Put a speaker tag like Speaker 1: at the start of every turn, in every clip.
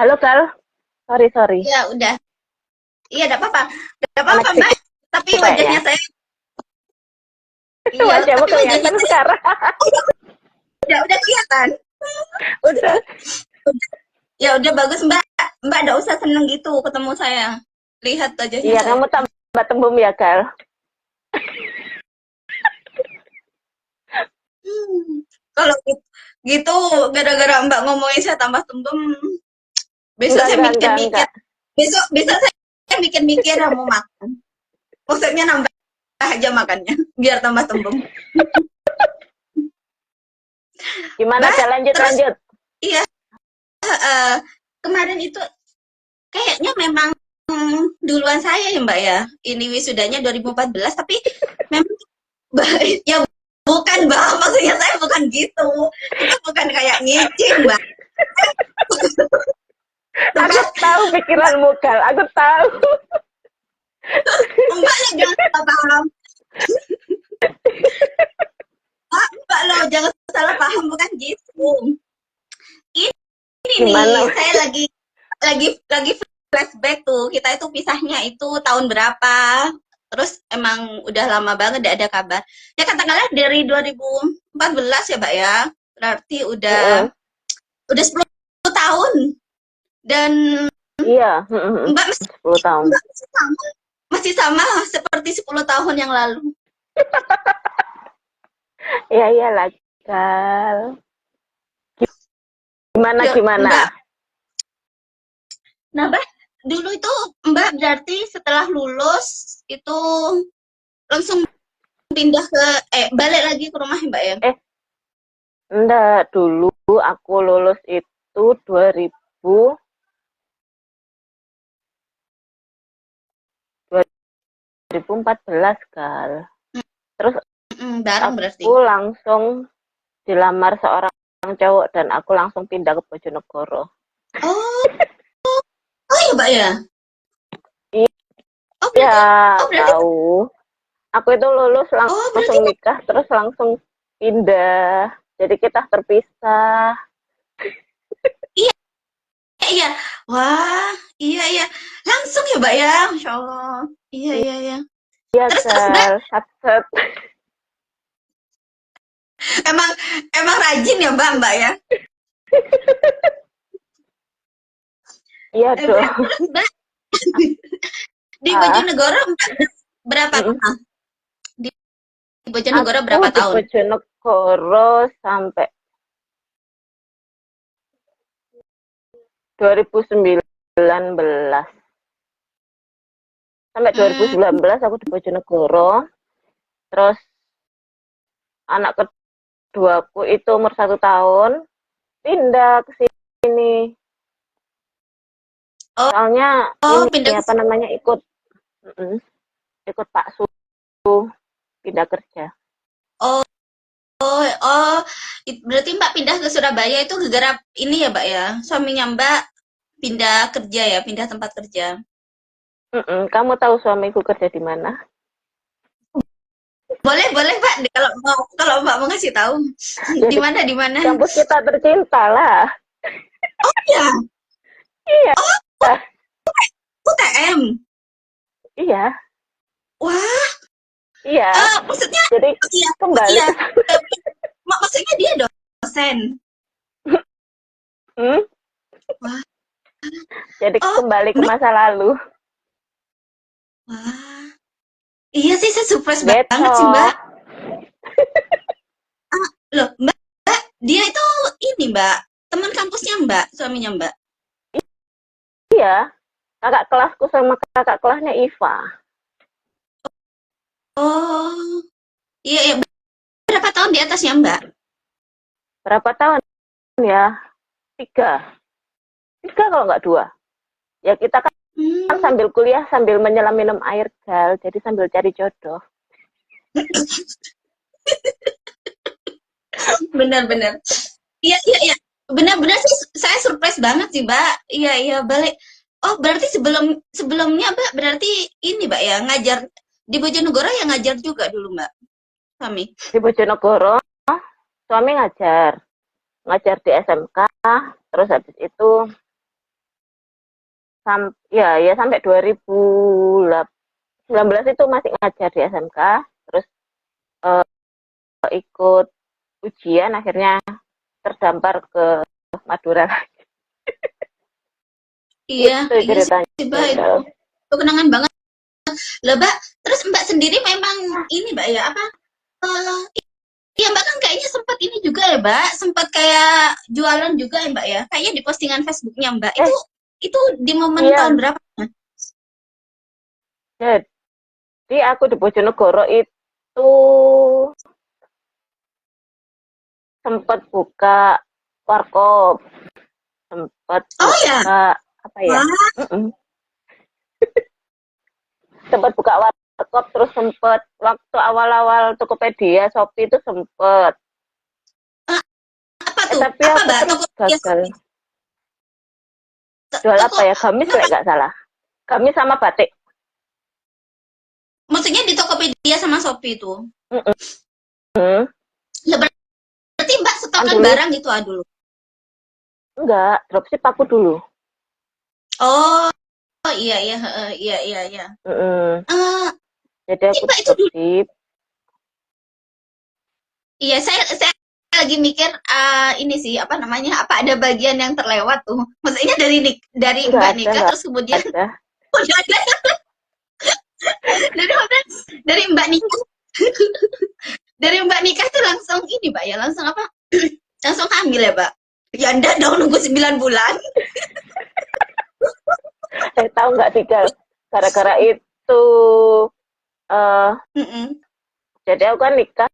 Speaker 1: Halo, Kal. Sorry, sorry.
Speaker 2: Ya udah. Iya, enggak apa-apa. Enggak apa-apa, Mbak.
Speaker 1: Connectivity
Speaker 2: Tapi
Speaker 1: kayaknya.
Speaker 2: wajahnya saya iya,
Speaker 1: Wajahmu
Speaker 2: tapi wajahnya
Speaker 1: kelihatan
Speaker 2: saya
Speaker 1: sekarang.
Speaker 2: udah kelihatan.
Speaker 1: Udah.
Speaker 2: Ya udah bagus, Mbak. Mbak enggak usah seneng gitu ketemu saya. Lihat wajahnya
Speaker 1: Iya,
Speaker 2: saya.
Speaker 1: kamu tambah tembum ya, Kal.
Speaker 2: Kalau gitu gara-gara Mbak ngomongin saya tambah tembem, besok saya
Speaker 1: Enggak,
Speaker 2: mikir-mikir.
Speaker 1: enggak.
Speaker 2: Besok besok saya mikir-mikir mau makan. Maksudnya nambah aja makannya biar tambah tembem.
Speaker 1: Gimana,
Speaker 2: Mbak,
Speaker 1: Kal? Lanjut,
Speaker 2: terus
Speaker 1: lanjut.
Speaker 2: iya eh, kemarin itu kayaknya memang duluan saya ya Mbak ya. Ini wisudanya 2014 tapi memang ya bukan Mbak, maksudnya saya bukan gitu. Itu bukan kayak ngicing Mbak.
Speaker 1: Aku
Speaker 2: Mbak,
Speaker 1: tahu pikiranmu, Kal. Aku tahu.
Speaker 2: Mbak jangan salah paham. Mbak lo jangan salah paham bukan gitu. Ini nih,
Speaker 1: Gimana?
Speaker 2: saya lagi flashback tuh. Kita itu pisahnya itu tahun berapa? Terus emang udah lama banget gak ada kabar. Ya katakanlah dari 2014 ya, Mbak ya. Berarti
Speaker 1: Mm-mm.
Speaker 2: udah 10 tahun. Dan
Speaker 1: Iya,
Speaker 2: Mbak masih,
Speaker 1: 10 tahun.
Speaker 2: Mbak masih sama seperti 10 tahun yang lalu.
Speaker 1: Iya, iyalah, Kal. Gimana,
Speaker 2: Ya,
Speaker 1: gimana?
Speaker 2: Mbak. Nah, Mbak, dulu itu Mbak berarti setelah lulus itu langsung pindah ke balik lagi ke rumah Mbak ya?
Speaker 1: Eh, enggak. Dulu aku lulus itu 2014, Kal. Terus
Speaker 2: Bareng berarti.
Speaker 1: aku langsung dilamar seorang cowok dan aku langsung pindah ke Bojonegoro.
Speaker 2: Oh, oh ya Mbak ya. Oh
Speaker 1: Iya,
Speaker 2: berarti, oh berarti,
Speaker 1: tahu. Aku itu lulus
Speaker 2: oh
Speaker 1: langsung
Speaker 2: berarti,
Speaker 1: nikah terus langsung pindah. Jadi kita terpisah.
Speaker 2: iya iya. Wah, iya iya. Langsung ya Mbak ya, Masya Allah. Iya iya iya.
Speaker 1: Iya,
Speaker 2: Terus Mbak,
Speaker 1: Kal. Sat-sat.
Speaker 2: emang emang rajin ya Mbak ya.
Speaker 1: Iya
Speaker 2: Terus
Speaker 1: dong.
Speaker 2: Mbak di
Speaker 1: Ah,
Speaker 2: Bojonegoro Mbak berapa
Speaker 1: mm-mm.
Speaker 2: lama? Di Bojonegoro
Speaker 1: Aku
Speaker 2: berapa
Speaker 1: di
Speaker 2: tahun?
Speaker 1: Bojonegoro sampai 2019. Sampai
Speaker 2: Hmm,
Speaker 1: 2019 aku di Bojonegoro. Terus anak keduaku itu umur 1 tahun, pindah ke sini.
Speaker 2: oh,
Speaker 1: Soalnya
Speaker 2: oh
Speaker 1: ini
Speaker 2: pindah ke
Speaker 1: apa namanya ikut Pak Su pindah kerja.
Speaker 2: oh oh oh berarti Mbak pindah ke Surabaya itu gara-gara ini ya Mbak ya. Suaminya Mbak pindah kerja ya, pindah tempat kerja.
Speaker 1: Kamu tahu suamiku kerja di mana?
Speaker 2: Boleh, boleh, Pak. Kalau Mbak mau ngasih tahu.
Speaker 1: Ya
Speaker 2: Di
Speaker 1: di
Speaker 2: mana, di mana?
Speaker 1: kampus kita tercinta lah.
Speaker 2: Ya,
Speaker 1: Iya,
Speaker 2: UTM.
Speaker 1: iya,
Speaker 2: Wah,
Speaker 1: iya.
Speaker 2: maksudnya
Speaker 1: Jadi
Speaker 2: iya,
Speaker 1: kembali
Speaker 2: iya.
Speaker 1: ke
Speaker 2: Eh, maksudnya dia dosen.
Speaker 1: hmm?
Speaker 2: Wah,
Speaker 1: Jadi
Speaker 2: oh,
Speaker 1: kembali ke
Speaker 2: Mbak.
Speaker 1: masa lalu.
Speaker 2: Wah. Iya sih, saya surprise
Speaker 1: Gitu.
Speaker 2: banget sih, Mbak. Loh, Mbak, dia itu ini, Mbak. Teman kampusnya Mbak, suaminya Mbak.
Speaker 1: Iya, kakak kelasku sama kakak kelasnya Iva.
Speaker 2: Oh, iya, iya. Berapa tahun di atasnya Mbak?
Speaker 1: Berapa tahun ya? 3. 3 kalau nggak 2. Ya kita kan
Speaker 2: Hmm,
Speaker 1: sambil kuliah sambil menyelam minum air gal, jadi sambil cari jodoh.
Speaker 2: benar-benar. Iya, iya, iya. Benar-benar sih saya surprise banget sih, Mbak. Iya, iya, balik. Oh, berarti sebelumnya Mbak berarti ini, Mbak ya, ngajar di Bojonegoro yang ngajar juga dulu, Mbak. Kami.
Speaker 1: Di Bojonegoro, suami ngajar di SMK, terus habis itu ya sampai 2019 itu masih ngajar di SMK, terus ikut ujian akhirnya terdampar ke Madura.
Speaker 2: Iya,
Speaker 1: Itu
Speaker 2: iya sih,
Speaker 1: ceritanya.
Speaker 2: Mbak, itu kenangan banget. Lah, Mbak, terus Mbak sendiri memang ini, Mbak ya, apa? eh, Iya, Mbak kan kayaknya sempat ini juga ya, Mbak, sempat kayak jualan juga ya, Mbak ya. Kayaknya di postingan Facebooknya Mbak.
Speaker 1: Eh,
Speaker 2: Itu di momen tahun
Speaker 1: iya,
Speaker 2: berapa?
Speaker 1: jadi aku di Bojonegoro itu sempat buka warkop, sempat
Speaker 2: Oh ya,
Speaker 1: buka apa ya?
Speaker 2: wah,
Speaker 1: Sempat buka warkop, terus sempat waktu awal-awal Tokopedia, Shopee itu sempat.
Speaker 2: eh, apa tuh?
Speaker 1: Tapi
Speaker 2: Apa,
Speaker 1: aku
Speaker 2: Mbak?
Speaker 1: terus
Speaker 2: Tokopedia
Speaker 1: gagal.
Speaker 2: Shopee.
Speaker 1: Jual
Speaker 2: Toko
Speaker 1: apa ya? Gamis
Speaker 2: apa?
Speaker 1: kalau nggak salah. Gamis sama batik.
Speaker 2: Maksudnya di Tokopedia sama Shopee itu.
Speaker 1: Hmm,
Speaker 2: Lah, berarti Mbak
Speaker 1: kan
Speaker 2: stokan
Speaker 1: dulu
Speaker 2: barang gitu dulu.
Speaker 1: enggak, dropship aku dulu.
Speaker 2: Oh, oh iya iya iya iya iya.
Speaker 1: Mm-mm.
Speaker 2: Eh,
Speaker 1: Jadi aku
Speaker 2: Mbak itu dulu.
Speaker 1: dropship.
Speaker 2: Iya, saya lagi mikir ini sih apa namanya? Apa ada bagian yang terlewat tuh? Maksudnya dari
Speaker 1: Enggak
Speaker 2: Mbak
Speaker 1: ada,
Speaker 2: nikah
Speaker 1: enggak
Speaker 2: terus kemudian
Speaker 1: ada.
Speaker 2: udah ada dari dari Mbak nikah dari Mbak nikah tuh langsung ini, Mbak ya, langsung apa? Langsung hamil ya, Mbak? Ya enggak dong, nunggu 9 bulan.
Speaker 1: Tahu nggak tinggal gara-gara itu eh
Speaker 2: Mm-mm.
Speaker 1: jadi aku kan nikah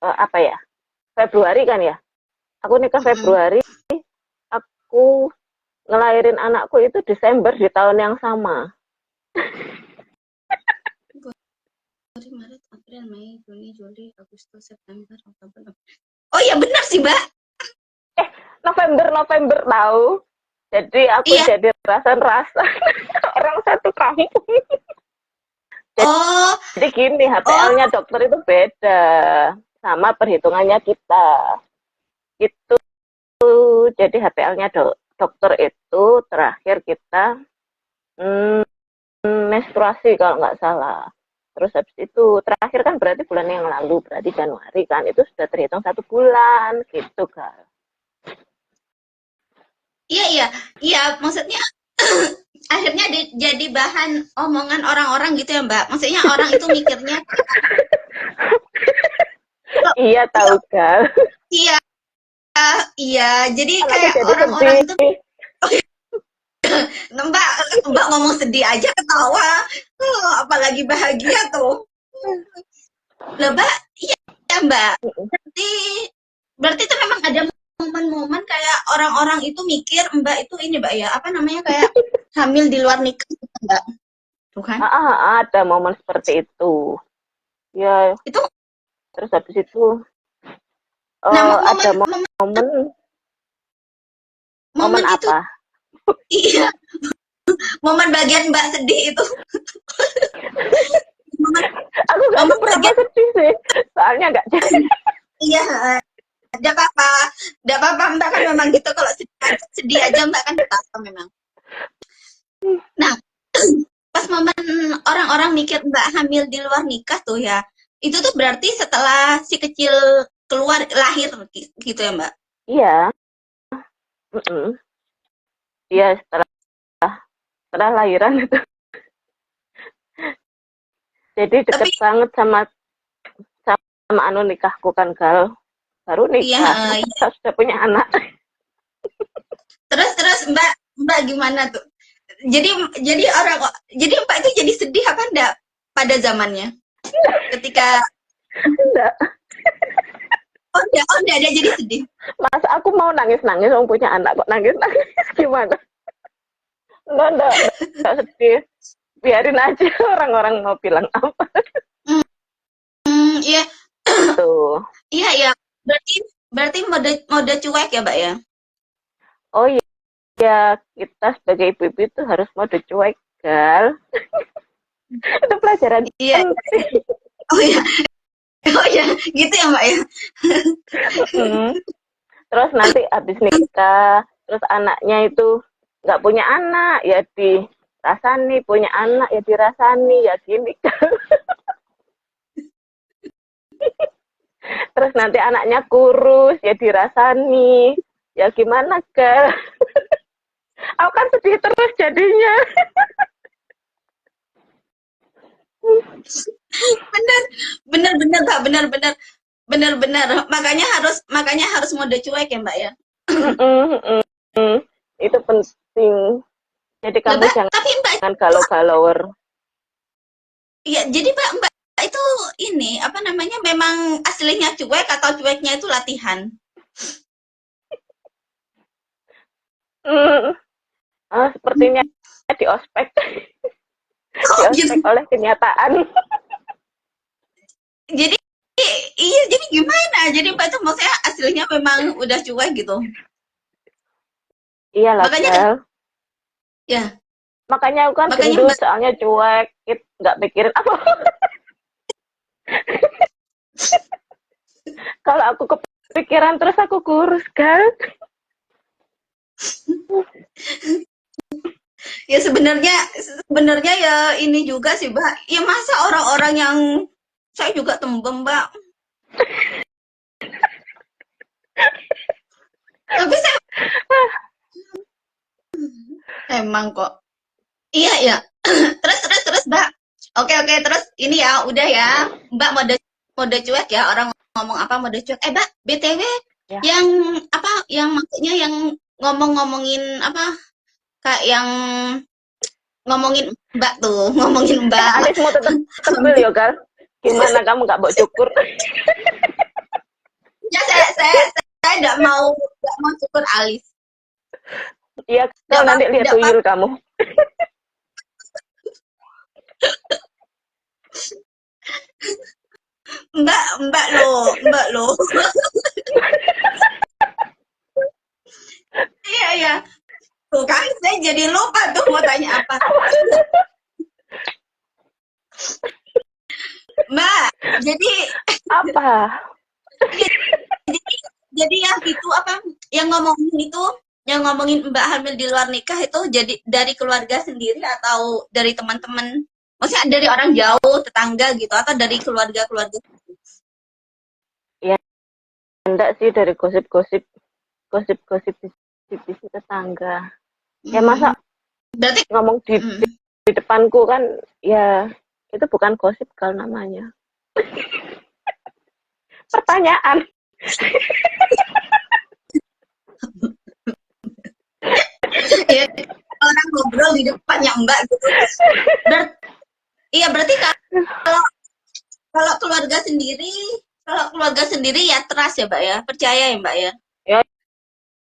Speaker 1: apa ya? Februari kan ya? Aku nikah
Speaker 2: Mm-mm.
Speaker 1: Februari, aku ngelahirin anakku itu Desember di tahun yang sama.
Speaker 2: Februari, Maret, April, Mei, Juni, Juli, Agustus, September, Oktober. Oh iya benar sih, Mbak.
Speaker 1: November tahu. Jadi aku
Speaker 2: Iya.
Speaker 1: jadi rasa orang satu kampung.
Speaker 2: Oh,
Speaker 1: Jadi gini,
Speaker 2: oh,
Speaker 1: HPL-nya dokter itu beda sama perhitungannya kita. Itu jadi HPL-nya dokter itu terakhir kita hmm, menstruasi kalau nggak salah. Terus habis itu terakhir kan berarti bulan yang lalu, berarti Januari kan, itu sudah terhitung 1 bulan gitu kan.
Speaker 2: iya iya. Iya, maksudnya akhirnya jadi bahan omongan orang-orang gitu ya, Mbak. Maksudnya orang itu mikirnya kalau
Speaker 1: Iya tahu kan.
Speaker 2: iya, iya. Jadi
Speaker 1: Kan aku
Speaker 2: kayak
Speaker 1: jadi
Speaker 2: orang-orang
Speaker 1: sedih.
Speaker 2: itu Mbak, Mbak ngomong sedih aja ketawa. Apalagi bahagia tuh. Lah, Mbak, iya Mbak. Berarti berarti itu memang ada momen-momen kayak orang-orang itu mikir Mbak itu ini Mbak ya, apa namanya kayak hamil di luar nikah gitu, Mbak. Tuh kan?
Speaker 1: Ada momen seperti itu. Ya,
Speaker 2: Itu
Speaker 1: terus habis itu
Speaker 2: nah
Speaker 1: ada
Speaker 2: momen momen,
Speaker 1: momen momen
Speaker 2: momen itu
Speaker 1: apa?
Speaker 2: iya, momen bagian Mbak sedih itu. Momen,
Speaker 1: Aku nggak
Speaker 2: momen
Speaker 1: seberapa
Speaker 2: bagian
Speaker 1: sedih sih, soalnya nggak jadi.
Speaker 2: iya, enggak apa-apa. Enggak apa-apa Mbak kan memang gitu kalau sedih aja Mbak kan ketawa memang. Nah, pas momen orang-orang mikir Mbak hamil di luar nikah tuh ya, itu tuh berarti setelah si kecil keluar lahir gitu ya Mbak?
Speaker 1: Iya, iya setelah lahiran itu. Jadi
Speaker 2: Tapi
Speaker 1: deket banget sama sama anu nikahku kan Gal. Baru
Speaker 2: iya,
Speaker 1: nikah, masa sudah punya anak.
Speaker 2: terus Mbak Mbak gimana tuh? Jadi jadi orang jadi Mbak itu jadi sedih apa enggak pada zamannya? Ketika
Speaker 1: Enggak,
Speaker 2: oh enggak ada jadi sedih.
Speaker 1: masa aku mau nangis-nangis, mau punya anak kok nangis-nangis gimana? Enggak sedih. Biarin aja orang-orang mau bilang apa.
Speaker 2: Iya.
Speaker 1: Tuh.
Speaker 2: Iya ya. Berarti berarti mode mode cuek ya, Mbak ya?
Speaker 1: Oh iya, kita sebagai ibu-ibu itu harus mode cuek, Gal. Itu pelajaran
Speaker 2: Iya.
Speaker 1: penting.
Speaker 2: Oh iya. Oh iya, gitu ya, Mbak ya?
Speaker 1: Terus nanti habis nikah, terus anaknya itu nggak punya anak ya dirasani, punya anak ya dirasani, ya gini. Terus nanti anaknya kurus ya dirasani, ya gimana Gal? Aku kan sedih terus jadinya.
Speaker 2: Bener, bener, Mbak, bener. Makanya harus mode cuek ya, Mbak ya.
Speaker 1: Itu penting. Jadi
Speaker 2: Lah,
Speaker 1: kamu
Speaker 2: Mbak, tapi Mbak,
Speaker 1: jangan galau-galauer.
Speaker 2: ya jadi Mbak itu ini apa namanya memang aslinya cuek atau cueknya itu latihan?
Speaker 1: Sepertinya di ospek,
Speaker 2: Oh, gitu.
Speaker 1: diospek oleh kenyataan.
Speaker 2: Jadi iya, jadi gimana? Jadi Mbak itu maksudnya aslinya memang udah cuek gitu.
Speaker 1: Iya lah,
Speaker 2: Makanya
Speaker 1: Gal.
Speaker 2: ya,
Speaker 1: Makanya aku kan
Speaker 2: makanya
Speaker 1: gendut,
Speaker 2: Mbak
Speaker 1: soalnya cuek, nggak pikirin apa. Kalau aku kepikiran terus aku kurus, Gal.
Speaker 2: ya sebenarnya ya ini juga sih, Mbak. Ya masa orang-orang yang saya juga tembem, Mbak. Tapi saya emang kok. Iya, iya. Terus, Mbak. Oke, terus ini ya, udah ya. Mbak mode mode cuek ya, orang ngomong apa mode cuek. Mbak, BTW
Speaker 1: Ya.
Speaker 2: yang apa yang maksudnya yang ngomongin apa kayak yang ngomongin Mbak tuh, ngomongin Mbak.
Speaker 1: Alis mau tetap tebel ya, Gal. Gimana kamu nggak mau cukur?
Speaker 2: Ya saya nggak mau cukur alis.
Speaker 1: Iya,
Speaker 2: Nggak
Speaker 1: Gal, nanti lihat
Speaker 2: nggak apa
Speaker 1: tuyul kamu.
Speaker 2: Mbak loh. Iya ya. Tuh kan saya jadi lupa tuh mau tanya apa. Mbak, jadi
Speaker 1: Apa?
Speaker 2: jadi yang itu apa yang ngomongin Mbak hamil di luar nikah itu jadi dari keluarga sendiri atau dari teman-teman? Maksudnya dari orang jauh, tetangga gitu atau dari keluarga-keluarga?
Speaker 1: Ya, enggak sih, dari gosip-gosip di tetangga. Ya masa
Speaker 2: Berarti
Speaker 1: ngomong di depanku kan, ya itu bukan gosip Gal namanya. Pertanyaan.
Speaker 2: ya, orang ngobrol di depannya Mbak gitu. Berarti kalau kalau keluarga sendiri ya trust ya Mbak ya, percaya ya Mbak ya.
Speaker 1: Ya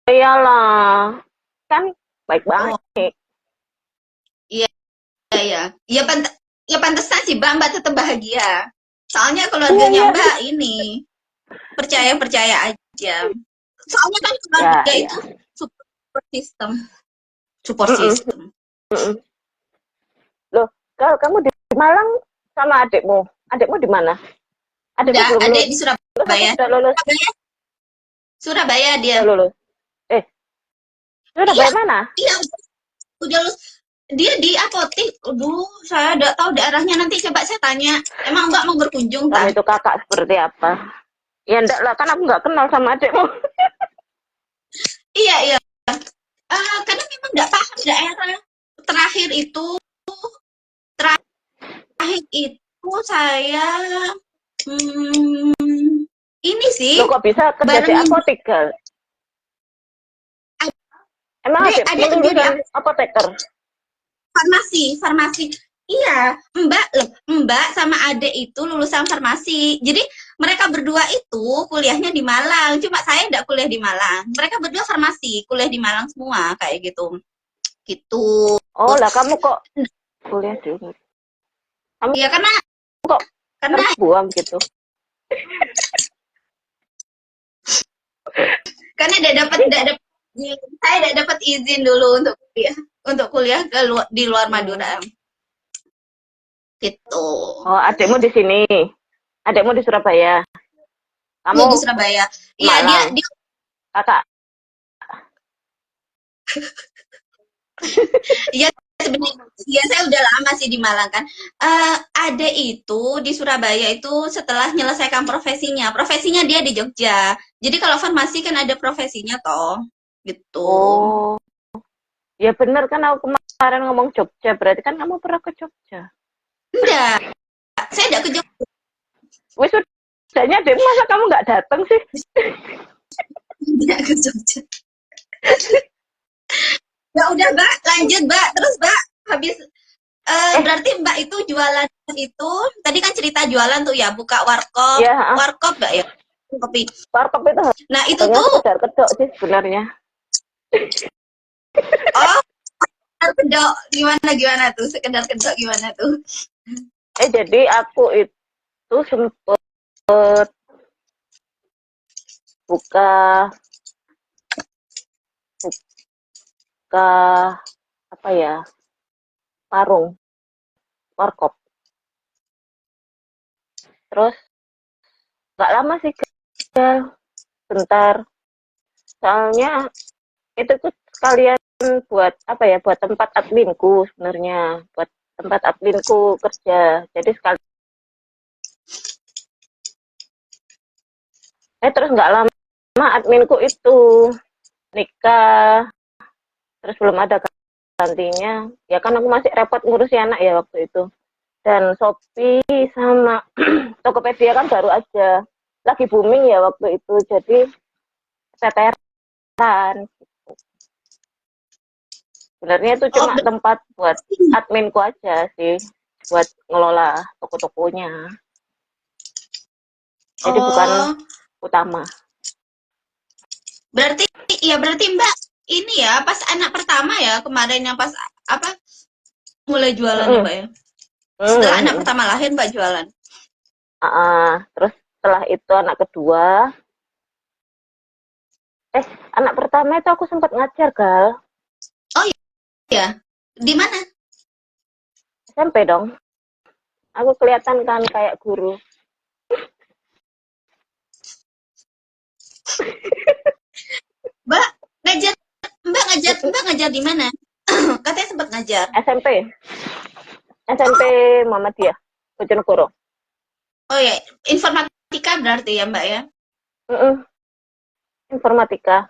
Speaker 1: iyalah. Kan baik banget.
Speaker 2: Oh, iya ya. Ya pantesan sih Mbak tetap bahagia. Soalnya keluarganya
Speaker 1: Iya,
Speaker 2: Mbak ini percaya aja. Soalnya kan
Speaker 1: ya.
Speaker 2: keluarga
Speaker 1: Ya,
Speaker 2: itu
Speaker 1: ya.
Speaker 2: support system. Support
Speaker 1: Mm-mm,
Speaker 2: system.
Speaker 1: mm-mm. Loh, kalau kamu di Malang sama adikmu, adikmu di mana? Adikmu
Speaker 2: Udah,
Speaker 1: belum
Speaker 2: adik di
Speaker 1: lulus atau
Speaker 2: Surabaya.
Speaker 1: sudah lulus?
Speaker 2: Surabaya dia.
Speaker 1: Sudah lulus. Eh,
Speaker 2: Iya,
Speaker 1: Surabaya mana?
Speaker 2: iya udah lulus. Dia di apotik. Aduh, saya tidak tahu daerahnya, nanti coba saya tanya. Emang Mbak mau berkunjung
Speaker 1: Kamu
Speaker 2: tak?
Speaker 1: itu kakak seperti apa? Ya enggak lah, kan aku nggak kenal sama adikmu.
Speaker 2: Iya, iya. Karena memang nggak paham daerah. Terakhir itu, terakhir itu saya ini sih
Speaker 1: Lo kok bisa kerja di
Speaker 2: bareng
Speaker 1: apotek, Gal? Emang
Speaker 2: adik
Speaker 1: adikmu
Speaker 2: kerja di
Speaker 1: lulusan apoteker?
Speaker 2: farmasi. Iya, Mbak sama adek itu lulusan farmasi. Jadi mereka berdua itu kuliahnya di Malang. Cuma saya tidak kuliah di Malang. Mereka berdua farmasi, kuliah di Malang semua kayak gitu. Gitu.
Speaker 1: Oh lah, kamu kok kuliah di kamu
Speaker 2: Iya karena
Speaker 1: kok terbuang gitu?
Speaker 2: karena saya tidak dapat izin dulu untuk kuliah di luar Madura. Gitu.
Speaker 1: Oh, adikmu di sini. Adikmu di Surabaya. Kamu
Speaker 2: Iya di Surabaya. Iya
Speaker 1: Malang.
Speaker 2: dia
Speaker 1: Kakak.
Speaker 2: Iya, sebenarnya ya saya udah lama sih di Malang kan. Ada itu di Surabaya itu setelah menyelesaikan profesinya. Profesinya dia di Jogja. Jadi kalau farmasi kan ada profesinya toh. Gitu.
Speaker 1: Oh, ya bener kan aku kemarin ngomong Jogja, berarti kan kamu pernah ke Jogja.
Speaker 2: Enggak, saya enggak ke Jogja.
Speaker 1: Wisudanya deh, masa kamu nggak datang sih?
Speaker 2: Enggak ke Jogja. Ya udah, Mbak, lanjut, Mbak. Terus, Mbak, habis berarti Mbak itu jualan itu tadi kan cerita jualan tuh ya, buka warkop.
Speaker 1: Ya,
Speaker 2: Warkop Mbak ya? Kopi.
Speaker 1: warkop itu
Speaker 2: Nah, itu
Speaker 1: hanya
Speaker 2: tuh
Speaker 1: sekedar kedok sih sebenarnya.
Speaker 2: oh, kedok gimana gimana tuh? Sekedar kedok gimana tuh?
Speaker 1: Jadi aku itu sempet buka buka apa ya, warung warkop. Terus nggak lama sih, bentar. Soalnya itu tuh sekalian buat apa ya, buat tempat adminku sebenarnya, buat tempat adminku kerja. Jadi sekali terus nggak lama adminku itu nikah, terus belum ada gantinya. Ya kan aku masih repot ngurusi anak ya waktu itu. Dan Shopee sama Tokopedia kan baru aja lagi booming ya waktu itu. Jadi teteran. Sebenarnya itu
Speaker 2: Oh,
Speaker 1: cuma tempat buat adminku aja sih, buat ngelola toko-tokonya. Jadi bukan
Speaker 2: oh,
Speaker 1: utama.
Speaker 2: berarti ya berarti Mbak ini ya pas anak pertama ya kemarin yang pas apa mulai jualan ya
Speaker 1: Mm-mm.
Speaker 2: Mbak ya? Setelah anak
Speaker 1: Mm-mm.
Speaker 2: pertama lahir Mbak jualan.
Speaker 1: Terus setelah itu anak kedua, anak pertama itu aku sempat ngajar Gal,
Speaker 2: Oh iya, di mana?
Speaker 1: SMP dong. Aku kelihatan kan kayak guru.
Speaker 2: Mbak ngajar, Mbak ngajar di mana? Katanya sempat ngajar.
Speaker 1: SMP, SMP Muhammadiyah, Bojonegoro.
Speaker 2: Oh ya, informatika berarti ya Mbak ya.
Speaker 1: Mm-mm. Informatika.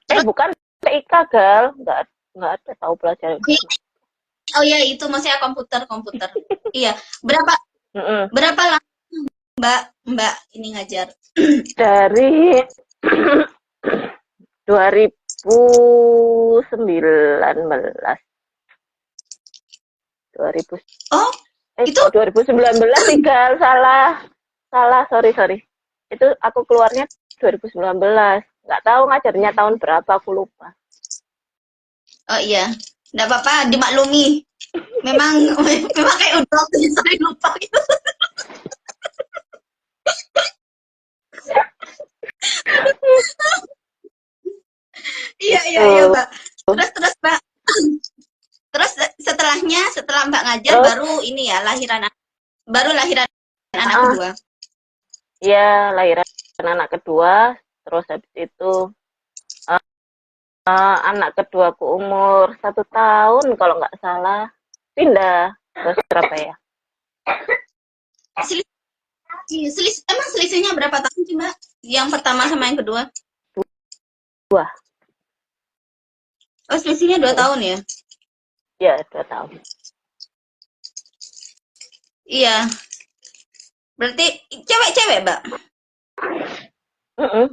Speaker 2: Terus
Speaker 1: Bukan TIK Gal, nggak ada tahu pelajaran informatika.
Speaker 2: oh ya itu maksudnya komputer. Iya, berapa
Speaker 1: Mm-mm.
Speaker 2: berapa lama Mbak Mbak ini ngajar?
Speaker 1: Dari 2019. 2000
Speaker 2: Oh, itu
Speaker 1: kok 2019 tinggal salah. Salah, sorry. Itu aku keluarnya 2019. Nggak tahu ngajarnya tahun berapa, aku lupa.
Speaker 2: oh iya, enggak apa-apa dimaklumi. Memang memang kayak udah waktu sering lupa gitu. Iya,
Speaker 1: Itu.
Speaker 2: Mbak. Terus Mbak. Terus setelah Mbak ngajar
Speaker 1: Terus,
Speaker 2: baru ini ya baru lahiran anak
Speaker 1: ah,
Speaker 2: kedua.
Speaker 1: ya lahiran anak kedua. Terus habis itu anak keduaku umur 1 tahun kalau nggak salah pindah ke Surabaya.
Speaker 2: Emang selisihnya berapa tahun sih Mbak? Yang pertama sama yang kedua?
Speaker 1: Wah,
Speaker 2: Oh selisihnya 2 tahun ya?
Speaker 1: ya 2 tahun.
Speaker 2: Iya. Berarti cewek-cewek Mbak?
Speaker 1: Mm-mm.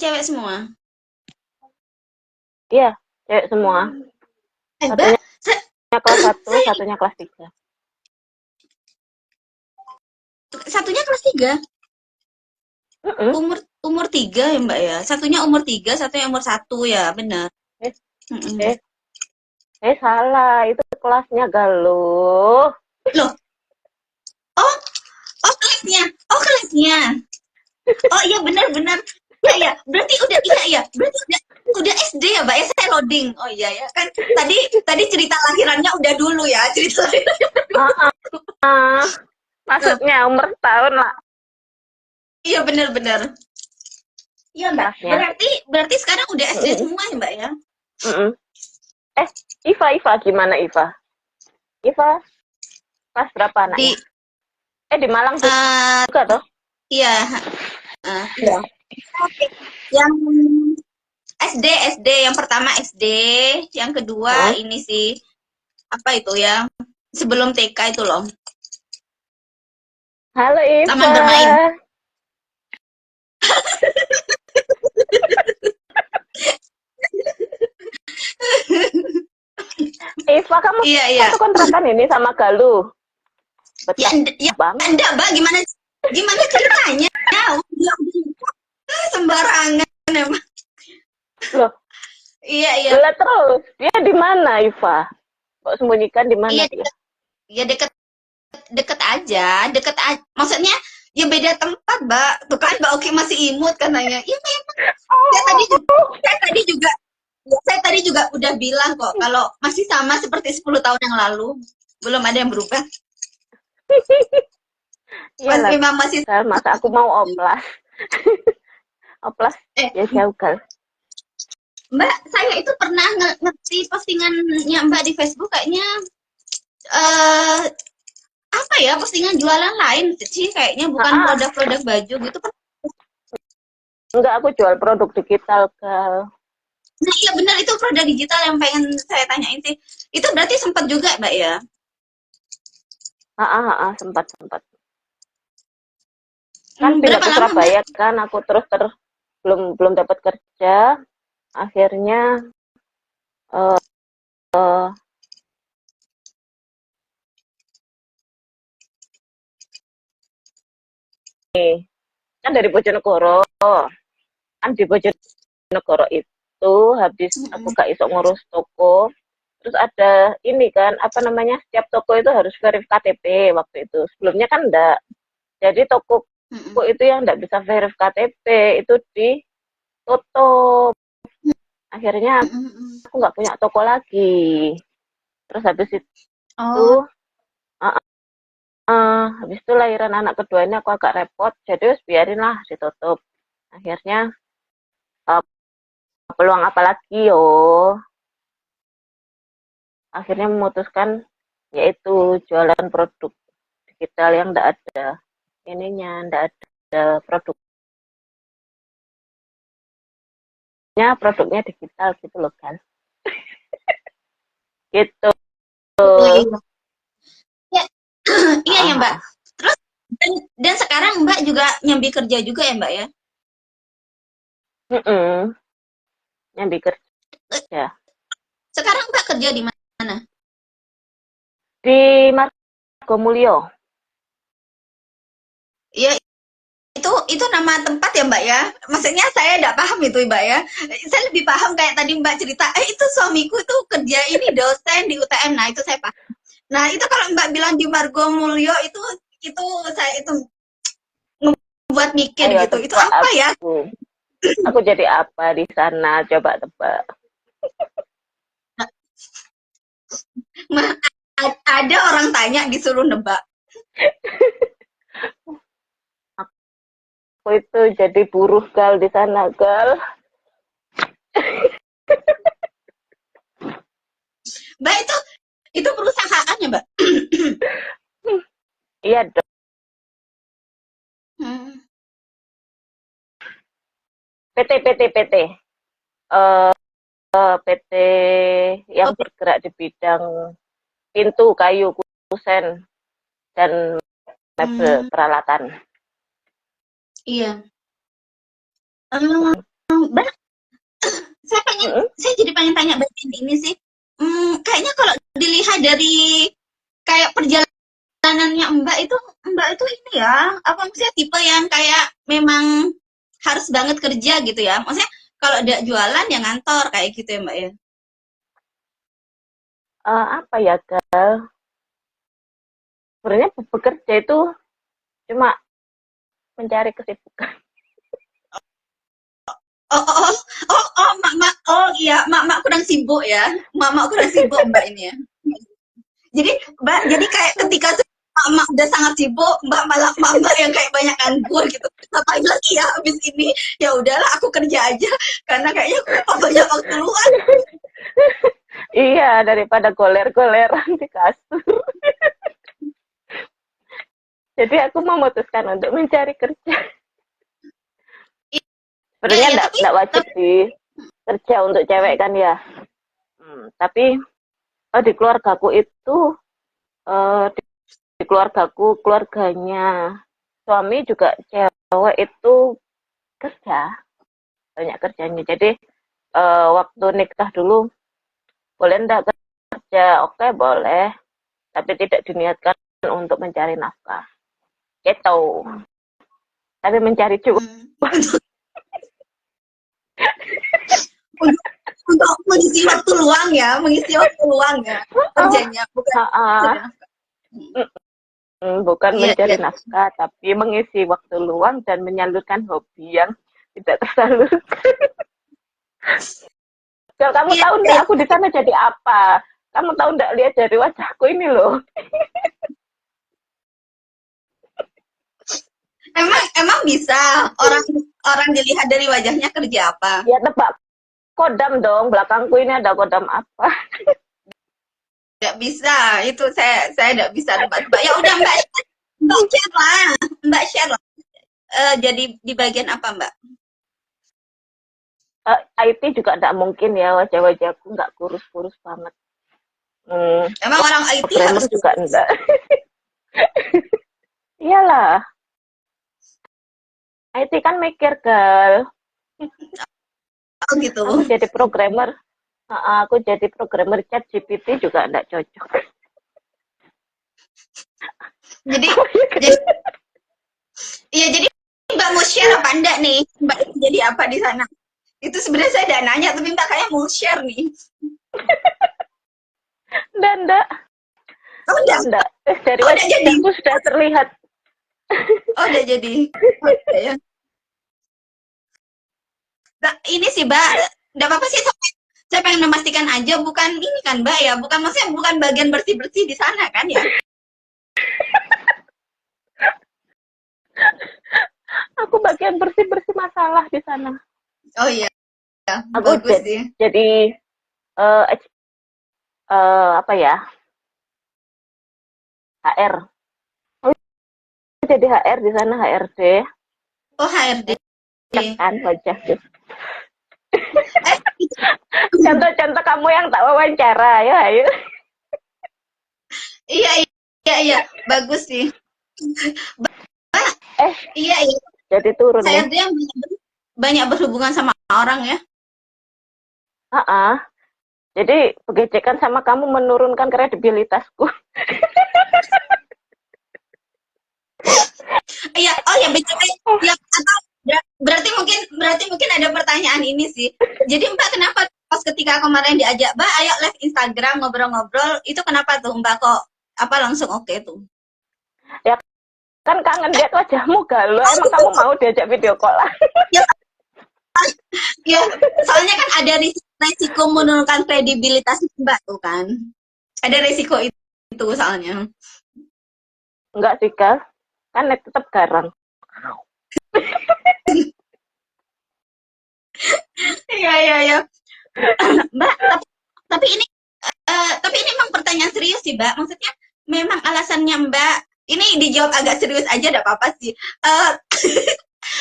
Speaker 2: Cewek semua?
Speaker 1: Iya, cewek semua.
Speaker 2: Mbak,
Speaker 1: Satunya kelas 1,
Speaker 2: saya
Speaker 1: satunya kelas 3.
Speaker 2: satunya kelas 3.
Speaker 1: Mm-mm.
Speaker 2: Umur 3 ya Mbak ya? Satunya umur 3, satunya umur 1 ya, benar.
Speaker 1: Eh,
Speaker 2: Mm-mm.
Speaker 1: eh, salah. Itu kelasnya Galuh.
Speaker 2: Loh, oh, kelasnya. Oh, kelasnya. Oh iya benar-benar. Iya. Berarti udah iya. Berarti udah SD ya, Mbak ya? Saya loading. Oh iya ya. Kan tadi cerita lahirannya udah dulu ya, cerita lahirannya.
Speaker 1: Ah, maksudnya umur tahun lah.
Speaker 2: Iya benar-benar. Iya Mbak.
Speaker 1: kelasnya.
Speaker 2: Berarti sekarang udah SD
Speaker 1: Mm-mm.
Speaker 2: semua ya Mbak ya?
Speaker 1: Mm-mm. Iva gimana Iva? Iva kelas berapa
Speaker 2: Di
Speaker 1: anaknya? Di Malang
Speaker 2: eh
Speaker 1: juga toh?
Speaker 2: iya, iya. Yang SD yang pertama SD, yang kedua
Speaker 1: Heeh.
Speaker 2: ini sih apa itu ya? Sebelum TK itu loh,
Speaker 1: Halo
Speaker 2: taman
Speaker 1: Iva.
Speaker 2: bermain.
Speaker 1: Iva kamu
Speaker 2: Iya, iya.
Speaker 1: satu kontrakan ini sama Galuh.
Speaker 2: Ya,
Speaker 1: Betah
Speaker 2: ya
Speaker 1: banget.
Speaker 2: enggak, Mbak, gimana ceritanya? Udah sembarangan emang.
Speaker 1: Loh,
Speaker 2: Iya, iya.
Speaker 1: lah terus dia di mana Iva? Kok sembunyikan di mana
Speaker 2: Iya,
Speaker 1: dia?
Speaker 2: ya deket deket aja, maksudnya ya beda tempat, Mbak. Tuh kan Mbak Oki masih imut katanya. Iya, memang. Saya tadi juga saya tadi juga saya tadi juga udah bilang kok kalau masih sama seperti 10 tahun yang lalu. Belum ada yang berubah.
Speaker 1: Iyalah,
Speaker 2: Memang masih.
Speaker 1: Gal, masa aku mau oplas. Oplas
Speaker 2: eh
Speaker 1: ya jauh Gal.
Speaker 2: Mbak, saya itu pernah ngerti postingannya Mbak di Facebook kayaknya eh apa ya, postingan jualan lain sih kayaknya, bukan
Speaker 1: Ah,
Speaker 2: produk-produk baju gitu.
Speaker 1: enggak, aku jual produk digital Gal.
Speaker 2: Nah, iya benar, itu produk digital yang pengen saya tanyain sih. Itu berarti sempat juga, Mbak ya?
Speaker 1: Sempat sempat. Kan pindah
Speaker 2: Berapa
Speaker 1: ke
Speaker 2: lama, Mbak?
Speaker 1: Surabaya kan, aku terus belum dapat kerja. Akhirnya eh kan dari Bojonegoro. Kan di Bojonegoro itu habis aku
Speaker 2: Mm-mm.
Speaker 1: gak iso ngurus toko. Terus ada ini kan, apa namanya, setiap toko itu harus verif KTP waktu itu. Sebelumnya kan enggak. Jadi toko
Speaker 2: Mm-mm.
Speaker 1: itu yang enggak bisa verif KTP itu ditutup. Akhirnya
Speaker 2: Mm-mm.
Speaker 1: aku nggak punya toko lagi. Terus
Speaker 2: Oh,
Speaker 1: habis itu lahiran anak kedua ini aku agak repot. Jadi wis biarin lah ditutup. Akhirnya uh, peluang apa lagi yo? Akhirnya memutuskan yaitu jualan produk digital yang enggak ada ininya, enggak ada produknya digital gitu loh kan. Gitu.
Speaker 2: iya, iya. Ya, iya ya, Mbak.
Speaker 1: Uh,
Speaker 2: Terus dan sekarang Mbak juga nyambi kerja juga ya, Mbak ya?
Speaker 1: Nyambi
Speaker 2: Eh,
Speaker 1: kerja
Speaker 2: Sekarang Mbak kerja di mana?
Speaker 1: di Margomulyo.
Speaker 2: Ya, itu nama tempat ya Mbak ya, maksudnya saya tidak paham itu Mbak ya, saya lebih paham kayak tadi Mbak cerita, itu suamiku itu kerja ini dosen di UTM, nah itu saya paham. Nah itu kalau Mbak bilang di Margomulyo itu saya itu buat mikir
Speaker 1: Ayo
Speaker 2: gitu, itu
Speaker 1: tebak
Speaker 2: apa ya.
Speaker 1: aku. Aku jadi apa di sana? Coba tebak.
Speaker 2: Ada orang tanya disuruh nebak.
Speaker 1: Aku itu jadi buruh Gal di sana Gal.
Speaker 2: Mbak, itu perusahaan ya Mbak?
Speaker 1: Iya dong.
Speaker 2: Hmm.
Speaker 1: PT. PT yang
Speaker 2: Oh,
Speaker 1: bergerak di bidang pintu, kayu, kusen, dan mebel
Speaker 2: hmm,
Speaker 1: peralatan.
Speaker 2: iya. Hmm, Mbak,
Speaker 1: Mm-mm.
Speaker 2: saya jadi pengen tanya bagian ini sih. Kayaknya kalau dilihat dari kayak perjalanannya Mbak itu ini ya, apa maksudnya tipe yang kayak memang harus banget kerja gitu ya. Maksudnya kalau ada jualan ya ngantor kayak gitu ya Mbak ya.
Speaker 1: Apa ya Gal? Sebenarnya bekerja itu cuma mencari kesibukan.
Speaker 2: Oh, oh, oh, oh iya, mak kurang sibuk ya. Mak kurang sibuk Mbak ini ya. Jadi Mbak, jadi kayak ketika Mama udah sangat sibuk, Mbak malah Mama yang kayak banyak nganggur gitu. Ngapain lagi ya habis ini? Ya udahlah aku kerja aja karena kayaknya aku banyak waktu luang.
Speaker 1: Iya, daripada goler-goleran di kasur. Jadi aku memutuskan untuk mencari kerja.
Speaker 2: Ya
Speaker 1: Sebenarnya
Speaker 2: ya
Speaker 1: enggak wajib
Speaker 2: tapi
Speaker 1: sih kerja untuk cewek kan ya. Tapi di keluargaku itu di keluargaku, keluarganya suami juga cewek itu kerja, banyak kerjanya. Jadi waktu nikah dulu boleh enggak kerja? Oke, boleh, tapi tidak diniatkan untuk mencari nafkah. Gitu. Tapi mencari cuan.
Speaker 2: untuk mengisi waktu luang ya, kerjanya bukan mencari nafkah.
Speaker 1: Bukan
Speaker 2: Iya,
Speaker 1: mencari
Speaker 2: iya.
Speaker 1: nafkah, tapi mengisi waktu luang dan menyalurkan hobi yang tidak tersalurkan. Kalau kamu
Speaker 2: Iya,
Speaker 1: tahu enggak
Speaker 2: iya.
Speaker 1: aku di sana jadi apa? Kamu tahu enggak lihat dari wajahku ini loh.
Speaker 2: Emang bisa orang orang dilihat dari wajahnya kerja apa?
Speaker 1: Ya tebak kodam dong, belakangku ini ada kodam apa?
Speaker 2: Nggak bisa, itu saya nggak bisa nebak-nebak. Ya udah Mbak share lah, Mbak share lah. Jadi di bagian apa Mbak?
Speaker 1: IT juga enggak mungkin ya, wajah-wajahku enggak kurus-kurus banget.
Speaker 2: Emang orang IT
Speaker 1: Programmer
Speaker 2: harus
Speaker 1: juga enggak. Iyalah, IT kan mikir, Gal.
Speaker 2: gitu.
Speaker 1: Aku jadi programmer. Aku jadi programmer chat GPT juga enggak cocok.
Speaker 2: Jadi jadi iya jadi Mbak mau share apa enggak nih? Mbak jadi apa di sana? Itu sebenarnya saya udah nanya tapi Mbak kayak mau share nih.
Speaker 1: Enggak.
Speaker 2: Oh udah,
Speaker 1: Enggak. Dari
Speaker 2: oh udah jadi.
Speaker 1: wajahku sudah terlihat.
Speaker 2: Oh udah jadi. Okay, ya. Nah, ini sih Mbak, enggak apa-apa sih saya pengen memastikan aja bukan ini kan Mbak ya, bukan maksudnya bukan bagian bersih-bersih di sana kan ya?
Speaker 1: Aku bagian bersih-bersih masalah di sana.
Speaker 2: Oh iya,
Speaker 1: Aku
Speaker 2: bagus sih.
Speaker 1: jadi apa ya? HR. Aku jadi HR di sana, HRD.
Speaker 2: Oh HRD.
Speaker 1: Kan wajahku.
Speaker 2: Eh,
Speaker 1: Contoh-contoh kamu yang tak wawancara, ya ayo.
Speaker 2: iya, bagus sih. Iya,
Speaker 1: Jadi turun ya.
Speaker 2: HRD yang banyak berhubungan sama orang ya.
Speaker 1: Jadi pengecekan sama kamu menurunkan kredibilitasku.
Speaker 2: Iya, oh ya BTW ya atau berarti mungkin ada pertanyaan ini sih. Jadi Mbak kenapa pas ketika kemarin diajak Mbak ayo live Instagram ngobrol-ngobrol itu kenapa tuh Mbak kok apa langsung oke tuh?
Speaker 1: Ya kan kangen lihat wajahmu Galuh. Emang kamu mau diajak video call lah?
Speaker 2: Ya, soalnya kan ada risiko menurunkan kredibilitas Mbak tuh kan. Ada risiko itu soalnya.
Speaker 1: Enggak sih, Gal. Kan tetap garang.
Speaker 2: Iya. Mbak, tapi ini memang pertanyaan serius sih, Mbak. Maksudnya memang alasannya Mbak ini dijawab agak serius aja, enggak apa-apa sih.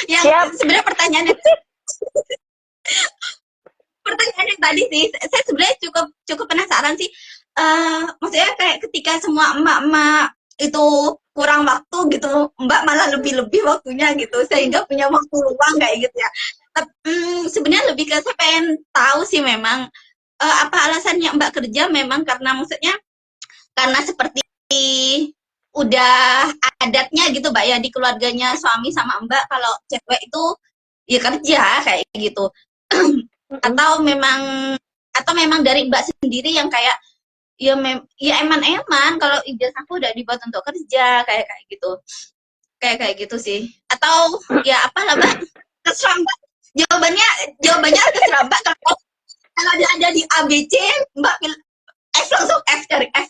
Speaker 2: Yang sebenarnya pertanyaannya tadi sih, saya sebenarnya cukup penasaran sih. Maksudnya kayak ketika semua emak-emak itu kurang waktu gitu, Mbak malah lebih-lebih waktunya gitu, sehingga punya waktu luang kayak gitu ya. Sebenarnya lebih ke saya pengen tahu sih memang apa alasannya Mbak kerja memang karena maksudnya karena seperti udah adatnya gitu Mbak ya di keluarganya suami sama Mbak kalau cewek itu ya kerja kayak gitu. atau memang dari Mbak sendiri yang kayak ya eman-eman kalau ijazahku udah dibuat untuk kerja kayak gitu sih atau ya apalah Mbak keserambat jawabannya keserambat kalau dia ada di ABC Mbak F langsung F cari F.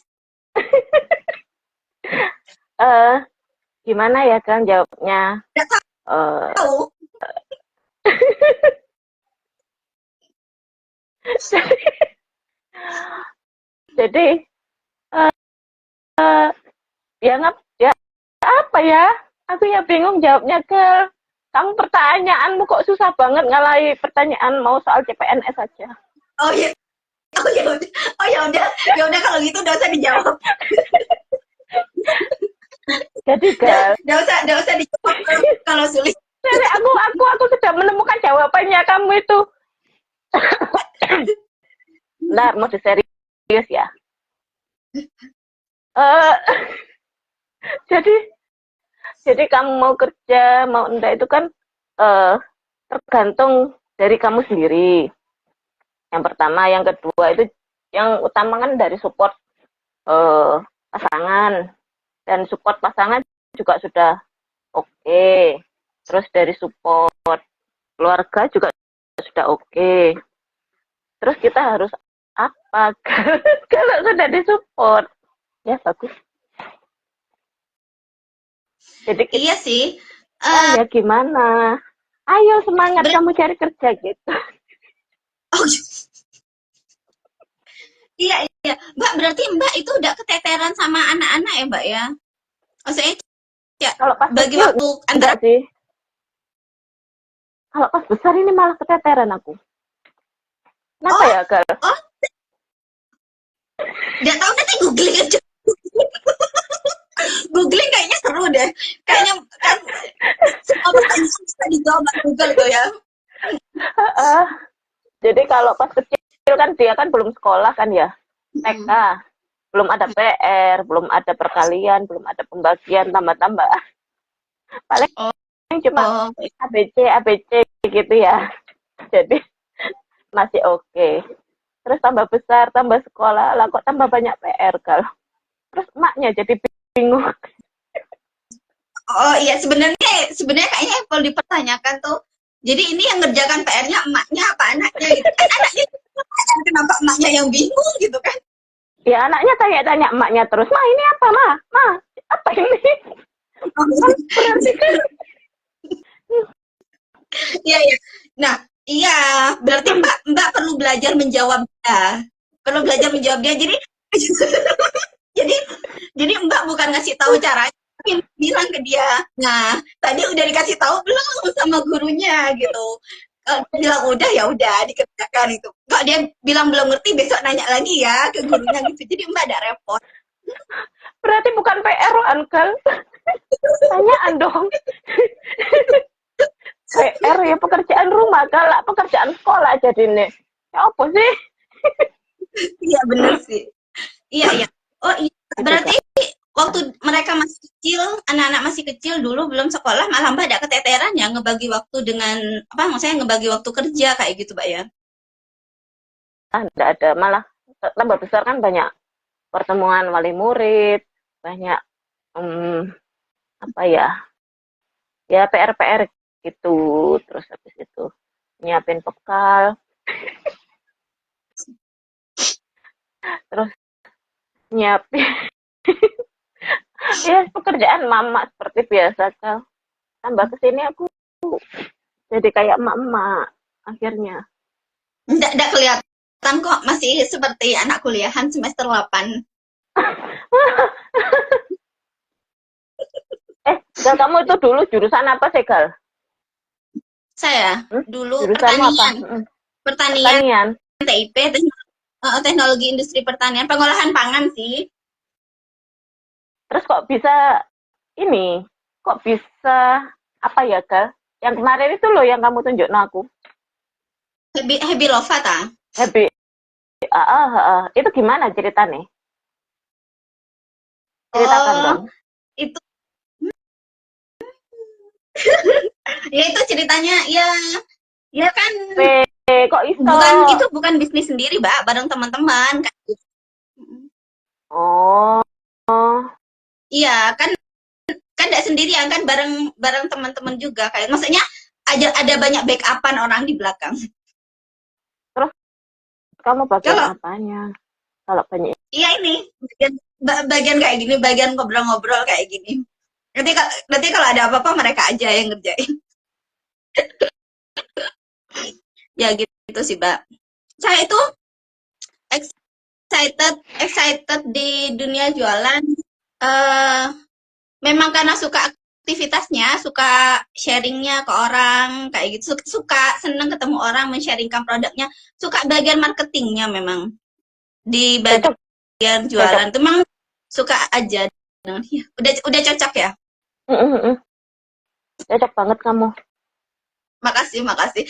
Speaker 1: eh gimana ya kan jawabnya?
Speaker 2: Nggak
Speaker 1: Eh
Speaker 2: tahu.
Speaker 1: jadi eh, ya ngap ya apa ya? Aku ya bingung jawabnya ke kamu pertanyaanmu kok susah banget ngalahi pertanyaan mau soal CPNS aja.
Speaker 2: Oh ya, oh ya udah, oh ya udah kalau gitu udah usah dijawab.
Speaker 1: Jadi gal,
Speaker 2: Udah usah dijawab kalau sulit.
Speaker 1: jadi aku sudah menemukan jawabannya kamu itu. Nah, mau serius ya. Eh jadi jadi kamu mau kerja mau enggak itu kan eh tergantung dari kamu sendiri. Yang pertama, yang kedua itu yang utama kan dari support pasangan dan support pasangan juga sudah oke. Terus dari support keluarga juga sudah oke. Terus kita harus apa kalau sudah disupport? Ya bagus. Jadi kita
Speaker 2: Iya sih.
Speaker 1: ya gimana? Ayo semangat
Speaker 2: Ber
Speaker 1: kamu cari kerja gitu.
Speaker 2: oh, iya iya. Mbak, berarti Mbak itu udah keteteran sama anak-anak ya, Mbak ya? Maksudnya ya
Speaker 1: Kalau pas
Speaker 2: bagi
Speaker 1: kecil
Speaker 2: waktu antara
Speaker 1: enggak sih. Kalau pas besar ini malah keteteran aku. Kenapa
Speaker 2: oh
Speaker 1: ya, Gal?
Speaker 2: oh nggak tahu nanti googling aja. Googling kayaknya seru deh. Kayaknya kan semua pertanyaan bisa dijawab di Google tuh ya.
Speaker 1: Uh, jadi kalau pas kecil kan dia kan belum sekolah kan ya. TK.
Speaker 2: Hmm.
Speaker 1: Belum ada PR, belum ada perkalian, belum ada pembagian tambah-tambah. Paling
Speaker 2: Oh,
Speaker 1: cuma
Speaker 2: oh.
Speaker 1: ABC gitu ya. Jadi masih oke. Terus tambah besar, tambah sekolah, lah kok tambah banyak PR, Gal. Terus emaknya jadi bingung.
Speaker 2: Oh iya, sebenarnya kayaknya yang perlu dipertanyakan tuh. Jadi ini yang ngerjakan PR-nya emaknya apa anaknya gitu kan? Anaknya kenapa emaknya yang bingung gitu kan?
Speaker 1: Ya anaknya tanya-tanya emaknya terus, "Ma, ini apa, Ma? Ma, apa ini?" Kan berarti kan
Speaker 2: Iya iya. Nah, iya, berarti Mbak Mbak perlu belajar menjawab dia. Perlu belajar menjawab dia. Jadi jadi jadi Mbak bukan ngasih tahu caranya, tapi bilang ke dia. Nah, tadi udah dikasih tahu belum sama gurunya gitu. Kalau dia bilang udah ya udah dikerjakan itu. Kalau dia bilang belum ngerti besok nanya lagi ya ke gurunya gitu. Jadi Mbak ada repot.
Speaker 1: berarti bukan PR, Gal. Tanyaan dong. PR ya pekerjaan rumah, Gal, pekerjaan sekolah jadi nih. Ya apa sih?
Speaker 2: Iya bener sih. Iya iya. Oh iya,
Speaker 1: Gitu,
Speaker 2: berarti
Speaker 1: Kak.
Speaker 2: waktu mereka masih kecil, anak-anak masih kecil dulu belum sekolah, malah Mbak ada keteteran ya ngebagi waktu dengan apa maksudnya ngebagi waktu kerja kayak gitu, Mbak ya?
Speaker 1: Enggak ada, malah tambah besar kan banyak pertemuan wali murid, banyak um, apa ya? Ya PR-PR gitu. Terus habis itu nyiapin bekal, terus nyiapin ya pekerjaan mama seperti biasa, Kak. Tambah kesini aku jadi kayak emak-emak akhirnya.
Speaker 2: Enggak kelihatan kok masih seperti anak kuliahan semester 8.
Speaker 1: Gal, kamu itu dulu jurusan apa sih, Gal?
Speaker 2: Saya
Speaker 1: Hmm?
Speaker 2: dulu
Speaker 1: Jurusanmu apa?
Speaker 2: pertanian, pertanian
Speaker 1: Pertanian.
Speaker 2: TIP, teknologi industri pertanian, pengolahan pangan sih.
Speaker 1: Terus kok bisa ini? Kok bisa apa ya, Gal? Yang kemarin itu loh yang kamu tunjuk aku.
Speaker 2: Happy Lova ta?
Speaker 1: Happy. Itu gimana ceritanya? Ceritakan
Speaker 2: Oh,
Speaker 1: dong.
Speaker 2: itu ya itu ceritanya ya ya kan
Speaker 1: Kok iso?
Speaker 2: bukan bisnis sendiri, Mbak, bareng teman-teman.
Speaker 1: Oh,
Speaker 2: Iya, kan kan nggak sendirian kan bareng bareng teman-teman juga kayak maksudnya ada banyak backupan orang di belakang.
Speaker 1: terus kamu bagian
Speaker 2: Kalau
Speaker 1: apanya? Kalau banyak
Speaker 2: iya ini bagian kayak gini, bagian ngobrol-ngobrol kayak gini. Nanti kalau ada apa-apa mereka aja yang ngerjain. Ya gitu sih, Mbak. Saya itu excited di dunia jualan. eh Memang karena suka aktivitasnya, suka sharingnya ke orang, kayak gitu. Suka seneng ketemu orang, men-sharingkan produknya. Suka bagian marketingnya memang. Di
Speaker 1: Cocok,
Speaker 2: bagian
Speaker 1: cocok.
Speaker 2: jualan. Itu memang suka aja. Ya, udah cocok ya?
Speaker 1: Cocok banget kamu.
Speaker 2: Makasih, makasih.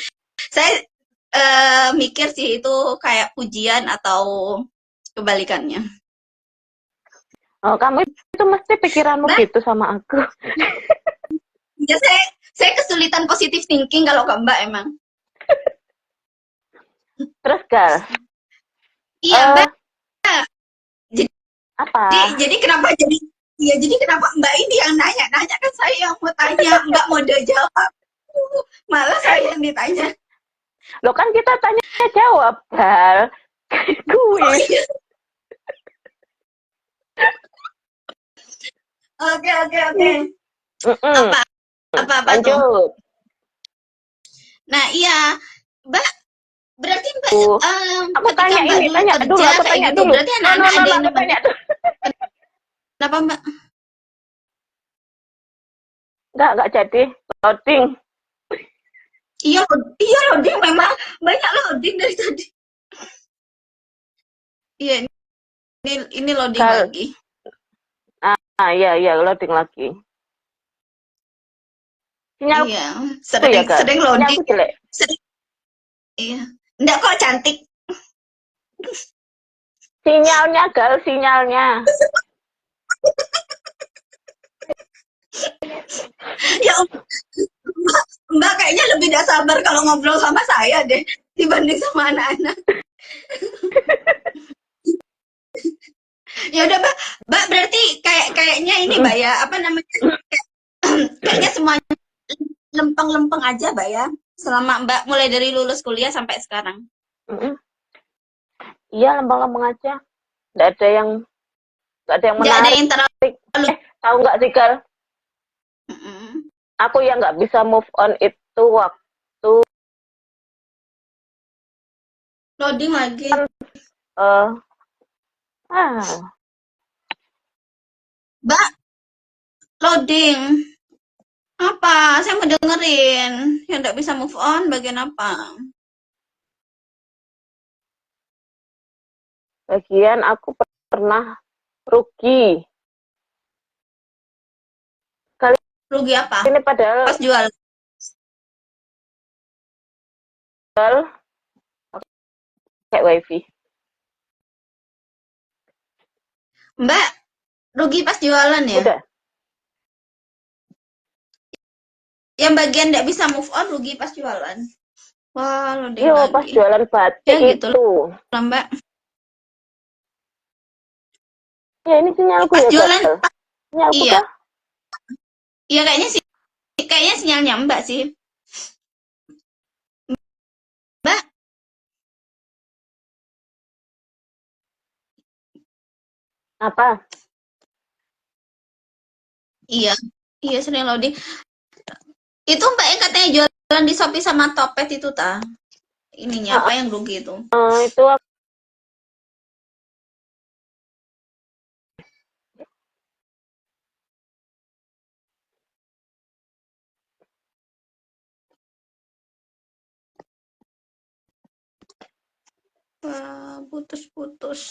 Speaker 2: Saya mikir sih itu kayak pujian atau kebalikannya.
Speaker 1: Oh, kamu itu mesti pikiranmu
Speaker 2: Mbak,
Speaker 1: gitu sama aku.
Speaker 2: ya saya kesulitan positive thinking kalau ke Mbak emang.
Speaker 1: Terus Gal,
Speaker 2: Iya,
Speaker 1: eh
Speaker 2: Mbak. Jadi
Speaker 1: apa?
Speaker 2: jadi kenapa Mbak ini yang nanya-nanya, kan saya yang mau tanya, Mbak mode jawab. Malah saya yang ditanya.
Speaker 1: Lo kan kita tanya jawab, Gal.
Speaker 2: Oh
Speaker 1: Kuis.
Speaker 2: iya. Oke.
Speaker 1: Mm-mm.
Speaker 2: Apa tuh?
Speaker 1: Lanjut.
Speaker 2: Nah, iya. Mbak, berarti Mbak
Speaker 1: Aku
Speaker 2: ketika
Speaker 1: tanya
Speaker 2: Mbak
Speaker 1: ini,
Speaker 2: dulu
Speaker 1: tanya dulu,
Speaker 2: kerja
Speaker 1: aku
Speaker 2: kayak
Speaker 1: tanya
Speaker 2: gitu,
Speaker 1: dulu.
Speaker 2: berarti anak-anak ada yang
Speaker 1: Aku
Speaker 2: nemenin.
Speaker 1: tanya dulu.
Speaker 2: Kenapa, Mbak?
Speaker 1: Enggak jadi. Loading.
Speaker 2: Iya, loading memang banyak loading dari tadi. Iya, ini loading
Speaker 1: Gal.
Speaker 2: lagi.
Speaker 1: Iya, loading lagi. Sinyalku
Speaker 2: Iya,
Speaker 1: ya, Gal.
Speaker 2: sering loading.
Speaker 1: Sinyalku jelek.
Speaker 2: Sering, iya. Enggak kok cantik.
Speaker 1: Sinyalnya, Gal, sinyalnya.
Speaker 2: Ya, Mbak kayaknya lebih gak sabar kalau ngobrol sama saya deh dibanding sama anak-anak. Ya udah, Mbak berarti kayaknya ini Mbak ya, apa namanya? Kayaknya semuanya lempeng-lempeng aja, Mbak ya. Selama Mbak mulai dari lulus kuliah sampai sekarang.
Speaker 1: Iya, lempeng-lempeng aja. Nggak ada yang
Speaker 2: Nggak ada
Speaker 1: menarik.
Speaker 2: yang terlalu.
Speaker 1: Tahu nggak sih, Gal?
Speaker 2: Mm-mm.
Speaker 1: Aku yang nggak bisa move on itu waktu
Speaker 2: Loading lagi.
Speaker 1: uh,
Speaker 2: Mbak, loading. Apa? Saya mau dengerin. Yang nggak bisa move on bagian apa?
Speaker 1: bagian aku pernah rugi. Kali
Speaker 2: Rugi apa?
Speaker 1: ini padahal
Speaker 2: Pas jual.
Speaker 1: kayak wifi.
Speaker 2: Mbak, rugi pas jualan ya?
Speaker 1: Udah.
Speaker 2: Yang bagian nggak bisa move on rugi pas jualan. Wah, loading
Speaker 1: Yo,
Speaker 2: lagi.
Speaker 1: pas jualan batik
Speaker 2: Ya gitu
Speaker 1: itu.
Speaker 2: lah, Mbak.
Speaker 1: Ya, ini sinyalku
Speaker 2: Pas
Speaker 1: ya,
Speaker 2: jualan,
Speaker 1: Gal. Sinyalku
Speaker 2: iya.
Speaker 1: kah?
Speaker 2: Iya kayaknya sinyalnya Mbak sih. Mbak,
Speaker 1: Apa?
Speaker 2: iya. Iya sering loading. Itu Mbak yang katanya jualan di Shopee sama Topet itu ta? Ininya apa yang rugi itu?
Speaker 1: Itu
Speaker 2: Wah, putus-putus.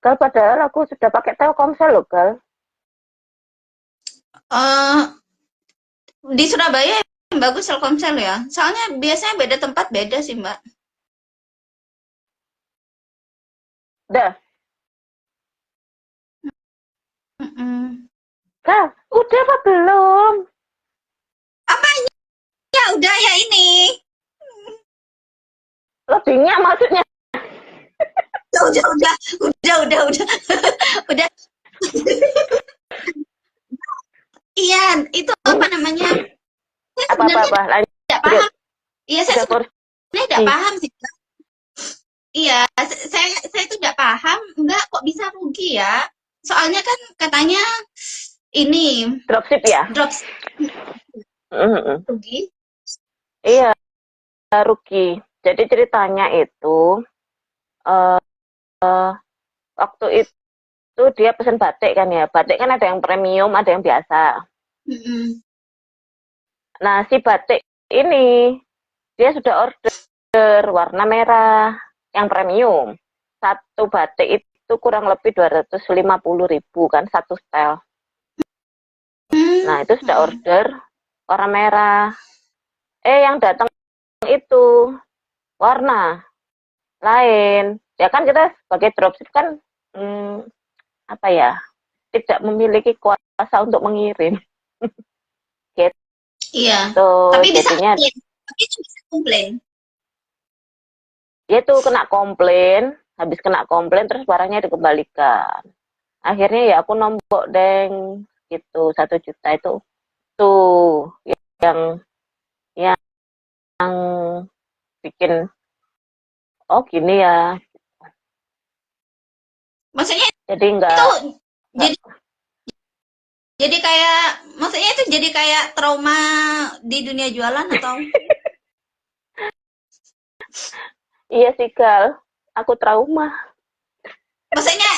Speaker 1: Gal, padahal aku sudah pakai Telkomsel loh, Gal.
Speaker 2: Di Surabaya yang bagus Telkomsel ya. Soalnya biasanya beda tempat beda sih, Mbak.
Speaker 1: Udah. Gal, udah apa belum?
Speaker 2: Apanya? Ya udah ya ini.
Speaker 1: Loadingnya maksudnya.
Speaker 2: Udah. Udah. Iya, itu apa namanya? Saya sebenarnya
Speaker 1: Apa?
Speaker 2: tidak paham Iya, saya
Speaker 1: Udah
Speaker 2: sebenarnya nggak
Speaker 1: porsi
Speaker 2: paham sih. Iya, saya tuh nggak paham, Mbak kok bisa rugi ya? Soalnya kan katanya ini
Speaker 1: dropship ya.
Speaker 2: drops
Speaker 1: Mm-mm.
Speaker 2: rugi.
Speaker 1: Iya, rugi. Jadi ceritanya itu eh waktu itu dia pesen batik kan ya. Batik kan ada yang premium, ada yang biasa.
Speaker 2: Mm-mm.
Speaker 1: Nah, si batik ini dia sudah order warna merah yang premium. Satu batik itu kurang lebih 250.000 kan satu setel. Nah, itu sudah
Speaker 2: Mm-mm.
Speaker 1: order warna merah. Yang datang itu warna lain. Ya kan kita sebagai dropship kan apa ya? Tidak memiliki kuasa untuk mengirim.
Speaker 2: Iya,
Speaker 1: Gitu.
Speaker 2: tapi bisa
Speaker 1: Jadinya
Speaker 2: komplain. Tapi itu bisa komplain.
Speaker 1: dia tuh kena komplain, habis kena komplain terus barangnya dikembalikan. Akhirnya ya aku nombok deng gitu 1 juta itu tuh yang yang bikin oh gini ya.
Speaker 2: Maksudnya
Speaker 1: Jadi
Speaker 2: itu
Speaker 1: nggak
Speaker 2: jadi jadi kayak maksudnya itu jadi kayak trauma di dunia jualan atau
Speaker 1: iya sih Gal, aku trauma.
Speaker 2: maksudnya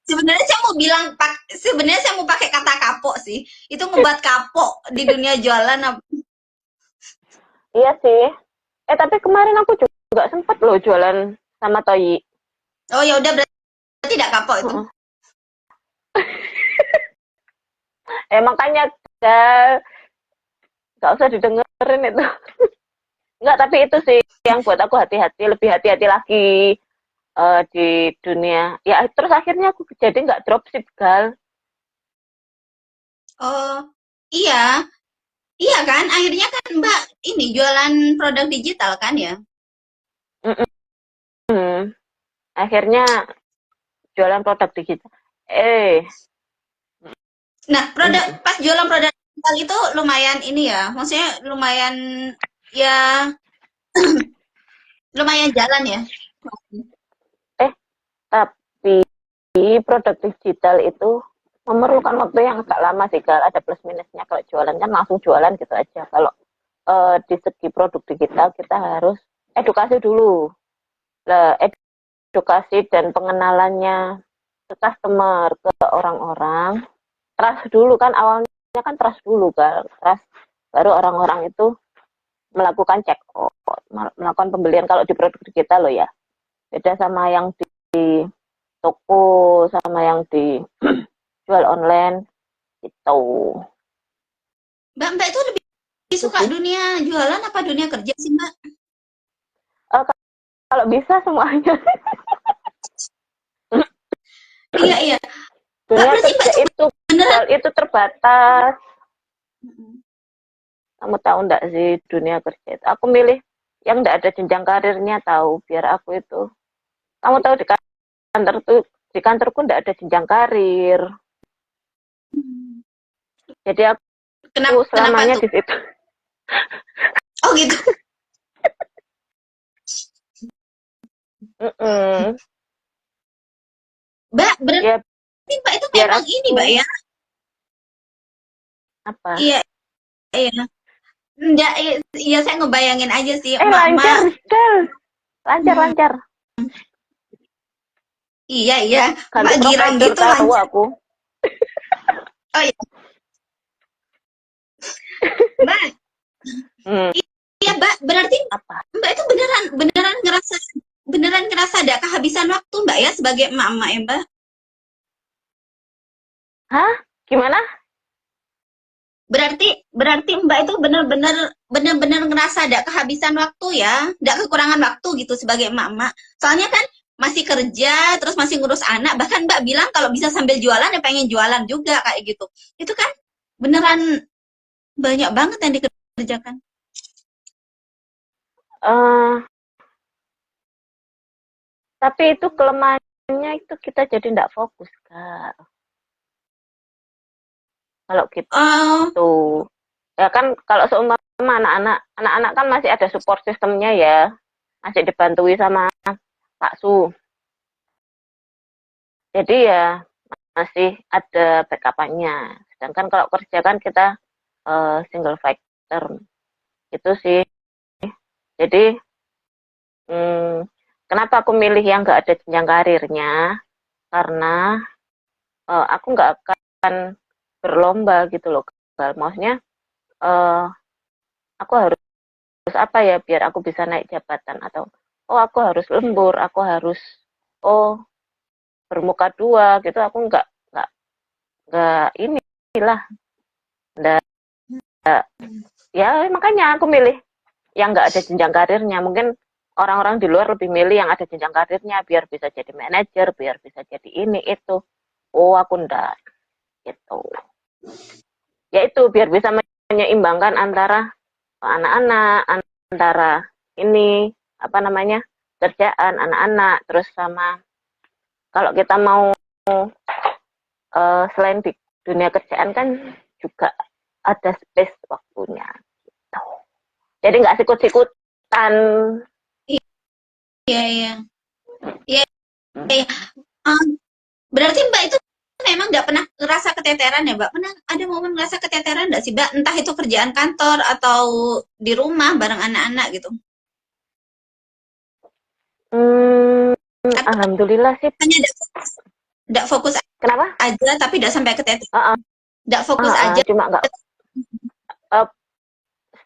Speaker 2: sebenarnya saya mau bilang sebenarnya saya mau pakai kata kapok sih. Itu ngebuat kapok di dunia jualan apa?
Speaker 1: Iya sih. Tapi kemarin aku juga sempet loh jualan sama Toyi.
Speaker 2: Oh ya udah berarti tidak kapok itu.
Speaker 1: Heeh. Makanya Gal, nggak usah didengerin itu. Nggak, tapi itu sih yang buat aku hati-hati, lebih hati-hati lagi di dunia. Ya terus akhirnya aku jadi nggak dropship Gal.
Speaker 2: Oh iya, iya kan? Akhirnya kan Mbak ini jualan produk digital kan ya?
Speaker 1: Mm-mm. Akhirnya jualan produk digital. Eh,
Speaker 2: Nah, produk
Speaker 1: mm-mm.
Speaker 2: pas jualan produk digital itu lumayan ini ya, maksudnya lumayan ya lumayan jalan ya.
Speaker 1: eh tapi produk digital itu memerlukan waktu yang agak lama sih Gal. Ada plus minusnya kalau jualan kan langsung jualan gitu aja. Kalau di segi produk digital kita harus edukasi dulu. Lah, edukasi dan pengenalannya ke customer, ke orang-orang. Trust dulu kan awalnya kan trust dulu Gal. Trust baru orang-orang itu melakukan check out, melakukan pembelian kalau di produk digital loh ya. Beda sama yang di toko sama yang dijual online itu.
Speaker 2: Mbak Mbak itu lebih
Speaker 1: Itu
Speaker 2: suka
Speaker 1: sih.
Speaker 2: dunia jualan apa dunia kerja sih Mbak?
Speaker 1: Eh, kalau bisa semuanya.
Speaker 2: Iya iya. Mbak
Speaker 1: Dunia
Speaker 2: berarti Mbak
Speaker 1: kerja
Speaker 2: itu
Speaker 1: itu
Speaker 2: beneran.
Speaker 1: itu terbatas. Kamu tahu enggak sih dunia kerja itu? Aku milih yang enggak ada jenjang karirnya tahu biar aku itu. Kamu tahu kantor tuh di kantorku enggak ada jenjang karir. Jadi aku
Speaker 2: Kenapa kenapa
Speaker 1: selamanya
Speaker 2: tuh?
Speaker 1: di situ.
Speaker 2: Oh gitu.
Speaker 1: Mm-mm.
Speaker 2: Mbak berarti
Speaker 1: Ya
Speaker 2: Mbak itu
Speaker 1: biar
Speaker 2: memang ini
Speaker 1: aku
Speaker 2: Mbak ya.
Speaker 1: apa?
Speaker 2: Iya iya. Enggak, iya, iya saya ngebayangin aja sih
Speaker 1: Lancar,
Speaker 2: emak-emak.
Speaker 1: Del. Lancar,
Speaker 2: Hmm,
Speaker 1: lancar.
Speaker 2: iya iya.
Speaker 1: Ganti
Speaker 2: Mak gira
Speaker 1: provider
Speaker 2: gitu
Speaker 1: tahu
Speaker 2: lancar.
Speaker 1: aku.
Speaker 2: Oh iya, Mbak.
Speaker 1: Hmm,
Speaker 2: Iya, Mbak. Berarti
Speaker 1: apa?
Speaker 2: Mbak itu beneran ngerasa ada kehabisan waktu Mbak ya sebagai emak-emak ya Mbak.
Speaker 1: Hah? Gimana?
Speaker 2: Berarti berarti Mbak itu bener-bener ngerasa ada kehabisan waktu ya, ada kekurangan waktu gitu sebagai emak-emak. Soalnya kan masih kerja, terus masih ngurus anak, bahkan Mbak bilang kalau bisa sambil jualan ya pengen jualan juga kayak gitu. Itu kan beneran banyak banget yang dikerjakan.
Speaker 1: Eh, tapi itu kelemahannya itu kita jadi tidak fokus, Kak. Kalau
Speaker 2: Oh,
Speaker 1: gitu. Ya kan kalau seumpama anak-anak. Anak-anak kan masih ada support sistemnya ya, masih dibantui sama Pak Su. Jadi ya masih ada backup-nya. Sedangkan kalau kerja kan kita single factor itu sih. Jadi kenapa aku milih yang nggak ada jenjang karirnya? Karena aku nggak akan berlomba gitu loh. Maksudnya aku harus apa ya biar aku bisa naik jabatan atau aku harus lembur, aku harus oh bermuka dua gitu. Aku nggak inilah. Nggak, ya makanya aku milih yang nggak ada jenjang karirnya. Mungkin orang-orang di luar lebih milih yang ada jenjang karirnya biar bisa jadi manajer, biar bisa jadi ini itu. Oh, aku enggak gitu. Ya itu biar bisa menyeimbangkan antara anak-anak, antara ini apa namanya? Kerjaan anak-anak terus sama kalau kita mau selain di dunia kerjaan kan juga ada space waktunya gitu. Jadi nggak sikut-sikutan.
Speaker 2: Iya, iya. Iya, iya. Berarti Mbak itu memang nggak pernah ngerasa keteteran ya, Mbak? Pernah ada momen ngerasa keteteran nggak sih, Mbak? Entah itu kerjaan kantor atau di rumah bareng anak-anak gitu. Atau
Speaker 1: Alhamdulillah sih.
Speaker 2: hanya nggak fokus
Speaker 1: Kenapa?
Speaker 2: aja, tapi nggak sampai keteteran.
Speaker 1: Uh -uh.
Speaker 2: Nggak fokus aja.
Speaker 1: Cuma nggak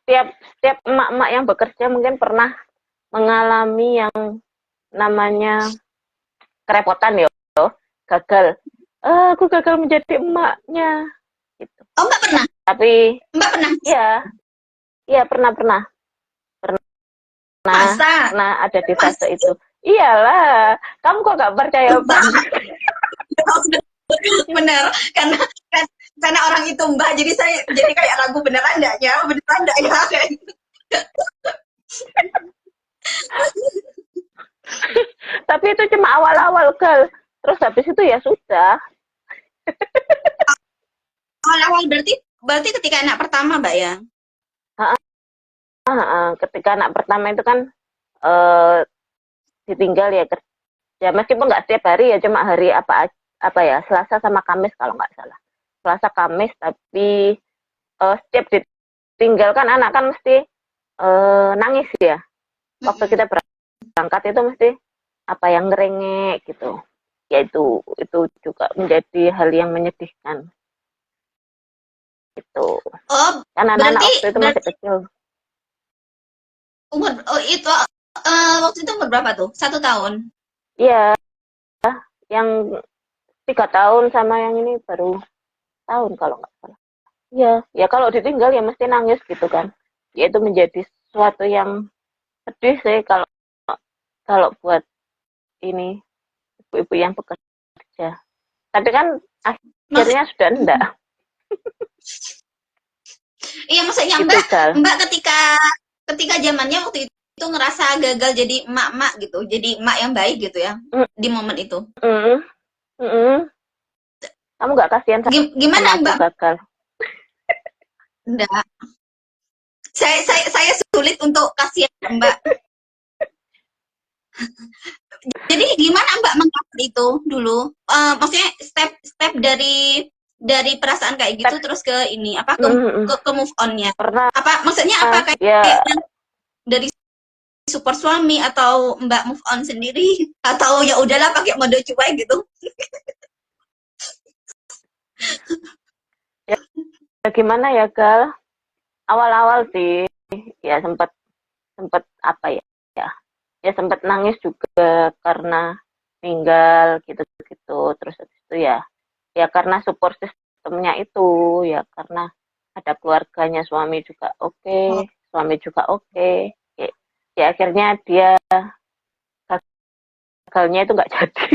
Speaker 1: setiap emak-emak yang bekerja mungkin pernah mengalami yang namanya kerepotan ya, gagal. Aku gagal menjadi emaknya gitu.
Speaker 2: Oh, Mbak pernah?
Speaker 1: Tapi
Speaker 2: Mbak pernah?
Speaker 1: iya pernah
Speaker 2: Masa?
Speaker 1: ada di fase itu. Iyalah, kamu kok gak percaya Pak?
Speaker 2: Bener, karena orang itu Mbak, jadi saya jadi kayak ragu beneran enggak ya, beneran enggak ya.
Speaker 1: Tapi itu cuma awal-awal, Gal. Terus habis itu ya sudah.
Speaker 2: Awal-awal berarti ketika anak pertama, Mbak ya?
Speaker 1: Ketika anak pertama itu kan ditinggal ya kerja. Meskipun nggak setiap hari ya, cuma hari apa ya, Selasa sama Kamis kalau nggak salah. Selasa Kamis, tapi setiap ditinggal kan anak kan mesti nangis ya. Waktu kita berangkat itu mesti apa yang ngerengek gitu. Ya itu juga menjadi hal yang menyedihkan. Gitu.
Speaker 2: Oh,
Speaker 1: Karena anak-anak waktu itu masih kecil.
Speaker 2: Waktu itu umur berapa tuh? 1 tahun?
Speaker 1: Iya, yang 3 tahun sama yang ini baru tahun kalau nggak salah. Iya, ya kalau ditinggal ya mesti nangis gitu kan. Ya itu menjadi sesuatu yang sedih sih kalau buat ini ibu-ibu yang bekerja. Tapi kan akhirnya sudah enggak.
Speaker 2: Iya, maksudnya
Speaker 1: Gitu,
Speaker 2: Mbak ketika zamannya waktu itu ngerasa gagal jadi emak-emak gitu, jadi emak yang baik gitu ya, di momen itu.
Speaker 1: Kamu nggak kasihan
Speaker 2: Gimana
Speaker 1: sama
Speaker 2: Mbak?
Speaker 1: aku gagal?
Speaker 2: Enggak. Saya sulit untuk kasihan Mbak. Jadi gimana Mbak mengcover itu dulu? Maksudnya step dari perasaan kayak gitu terus ke ini apa ke move on-nya?
Speaker 1: Pernah.
Speaker 2: Apa maksudnya apa kayak dari support suami atau Mbak move on sendiri atau ya udahlah pakai mode cuek gitu?
Speaker 1: Ya gimana ya Gal? Awal-awal sih ya sempat apa ya? Ya sempat nangis juga karena tinggal gitu-gitu. Terus itu ya karena support sistemnya itu ya karena ada keluarganya suami juga oke. Suami juga oke. Ya akhirnya dia gagalnya itu nggak jadi.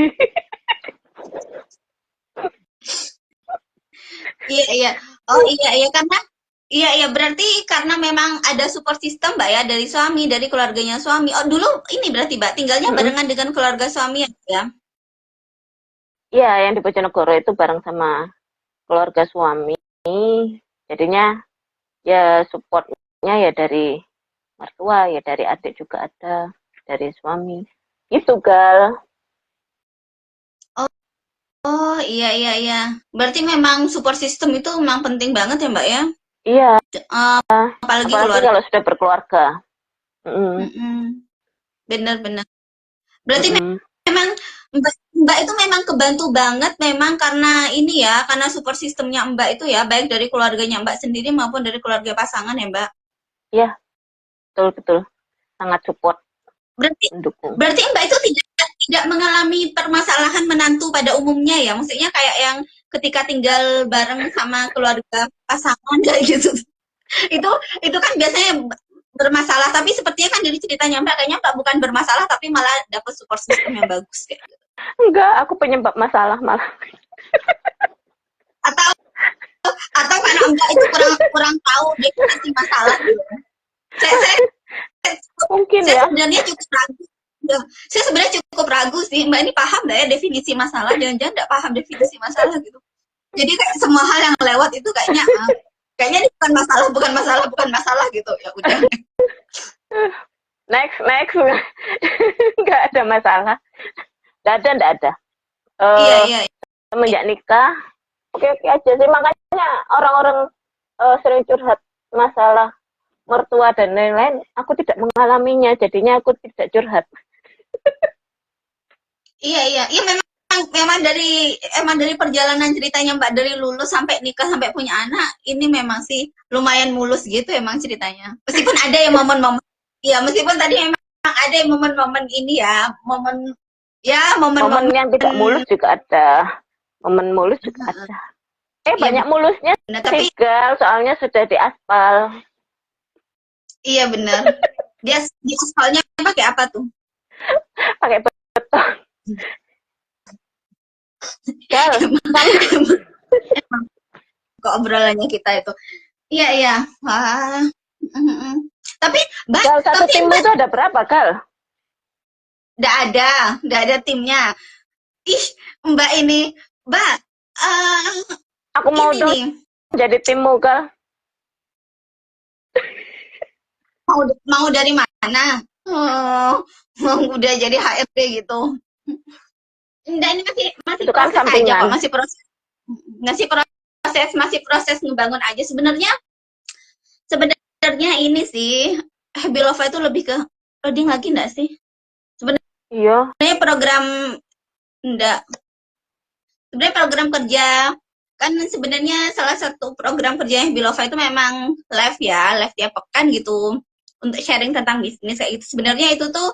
Speaker 2: Iya. Oh iya karena iya berarti karena memang ada support system Mbak ya dari suami, dari keluarganya suami. Oh dulu ini berarti Mbak tinggalnya barengan dengan keluarga suami ya?
Speaker 1: Iya, yang di Bojonegoro itu bareng sama keluarga suami. Jadinya ya supportnya adiknya ya dari mertua, ya dari adik juga ada, dari suami. Itu Gal.
Speaker 2: Oh, iya, iya, iya. Berarti memang support system itu memang penting banget ya, Mbak ya?
Speaker 1: Iya,
Speaker 2: Eh, apalagi
Speaker 1: apalagi
Speaker 2: keluarga.
Speaker 1: kalau sudah berkeluarga. Mm,
Speaker 2: Mm-mm. Benar-benar. Berarti
Speaker 1: mm.
Speaker 2: memang Mbak itu memang kebantu banget memang karena ini ya, karena support sistemnya Mbak itu ya, baik dari keluarganya Mbak sendiri maupun dari keluarga pasangan ya, Mbak.
Speaker 1: Ya, betul-betul. Sangat support,
Speaker 2: Berarti
Speaker 1: mendukung.
Speaker 2: berarti Mbak itu tidak mengalami permasalahan menantu pada umumnya ya. Maksudnya kayak yang ketika tinggal bareng sama keluarga pasangan kayak gitu. Itu itu kan biasanya bermasalah, tapi sepertinya kan dari ceritanya Mbak kayaknya Mbak bukan bermasalah tapi malah dapat support system yang bagus kayak gitu.
Speaker 1: Enggak, aku penyebab masalah malah.
Speaker 2: Atau atau karena Mbak itu kurang kurang tahu definisi masalah gitu. Saya
Speaker 1: Mungkin
Speaker 2: saya
Speaker 1: ya.
Speaker 2: sebenarnya cukup ragu. Ya, saya sebenarnya cukup ragu sih, Mbak ini paham nggak ya definisi masalah? Jangan-jangan nggak paham definisi masalah gitu. Jadi kayak semua hal yang lewat itu kayaknya ini bukan masalah, bukan masalah, bukan masalah gitu. Ya udah.
Speaker 1: Next, next. Enggak ada masalah. Enggak ada.
Speaker 2: Iya,
Speaker 1: Eh,
Speaker 2: iya.
Speaker 1: semenjak nikah, oke-oke aja sih. Makanya orang-orang sering curhat masalah mertua dan lain-lain. Aku tidak mengalaminya, jadinya aku tidak curhat.
Speaker 2: Iya, iya. Iya memang memang dari perjalanan ceritanya Mbak dari lulus sampai nikah sampai punya anak, ini memang sih lumayan mulus gitu emang ceritanya. Meskipun ada yang momen-momen, ya meskipun tadi memang ada yang momen-momen ini ya,
Speaker 1: Momen
Speaker 2: momen-momen.
Speaker 1: yang tidak mulus juga ada. Momen mulus juga ada.
Speaker 2: Iya
Speaker 1: Banyak mulusnya
Speaker 2: benar,
Speaker 1: sih,
Speaker 2: tapi
Speaker 1: Gal. Soalnya sudah diaspal.
Speaker 2: iya benar. Dia di aspalnya pakai apa tuh?
Speaker 1: Pakai beton. Gal, kamu
Speaker 2: Emang kok obrolannya kita itu. Iya, iya. Wah. Tapi Mbak,
Speaker 1: Gal, satu
Speaker 2: tapi
Speaker 1: tim
Speaker 2: Mbak
Speaker 1: itu ada berapa, Gal?
Speaker 2: nggak ada timnya. Ih, Mbak ini, Mbak, eh
Speaker 1: Aku mau
Speaker 2: ini
Speaker 1: dong
Speaker 2: nih,
Speaker 1: jadi timmu, Gal.
Speaker 2: mau dari mana? Oh, mau udah jadi HRD gitu. Enggak, ini masih masih
Speaker 1: Itu kan
Speaker 2: proses aja kok,
Speaker 1: sampingan.
Speaker 2: masih proses ngebangun aja. Sebenarnya ini sih Happy Lova itu lebih ke loading lagi enggak sih?
Speaker 1: Iya.
Speaker 2: Sebenarnya program enggak. Sebenarnya program kerja kan sebenarnya salah satu program kerja Happy Lova itu memang live tiap pekan gitu untuk sharing tentang bisnis kayak gitu. Sebenarnya itu tuh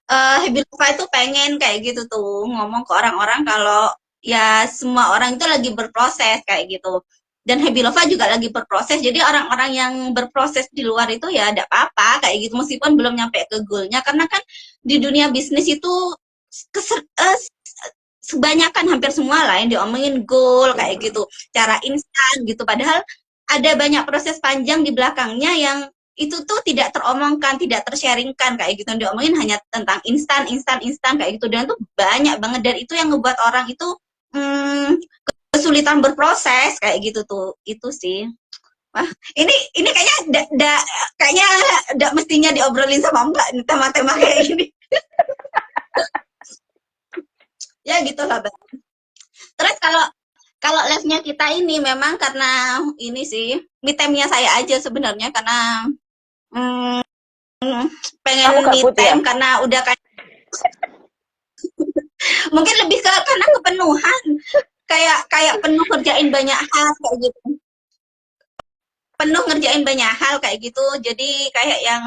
Speaker 2: Happy Lova itu pengen kayak gitu tuh ngomong ke orang-orang kalau ya semua orang itu lagi berproses kayak gitu. Dan Happy Lova juga lagi berproses. Jadi orang-orang yang berproses di luar itu ya ada apa-apa kayak gitu meskipun belum nyampe ke goalnya karena kan di dunia bisnis itu sebanyakan hampir semua lah yang diomongin goal kayak gitu, cara instan gitu. Padahal ada banyak proses panjang di belakangnya yang itu tuh tidak teromongkan, tidak tersharingkan kayak gitu. Yang diomongin hanya tentang instan, instan, instan kayak gitu. Dan itu banyak banget dan itu yang ngebuat orang itu kesulitan berproses kayak gitu tuh. Itu sih. Wah, ini kayaknya mestinya diobrolin sama Mbak tema-tema kayak gini. Ya gitulah, Mbak. Terus kalau live-nya kita ini memang karena ini sih me time-nya saya aja sebenarnya karena hmm, pengen
Speaker 1: Kamu
Speaker 2: me
Speaker 1: gabut ya?
Speaker 2: time karena udah kayak mungkin lebih ke karena kepenuhan kayak penuh kerjain banyak hal kayak gitu. Penuh ngerjain banyak hal kayak gitu. Jadi kayak yang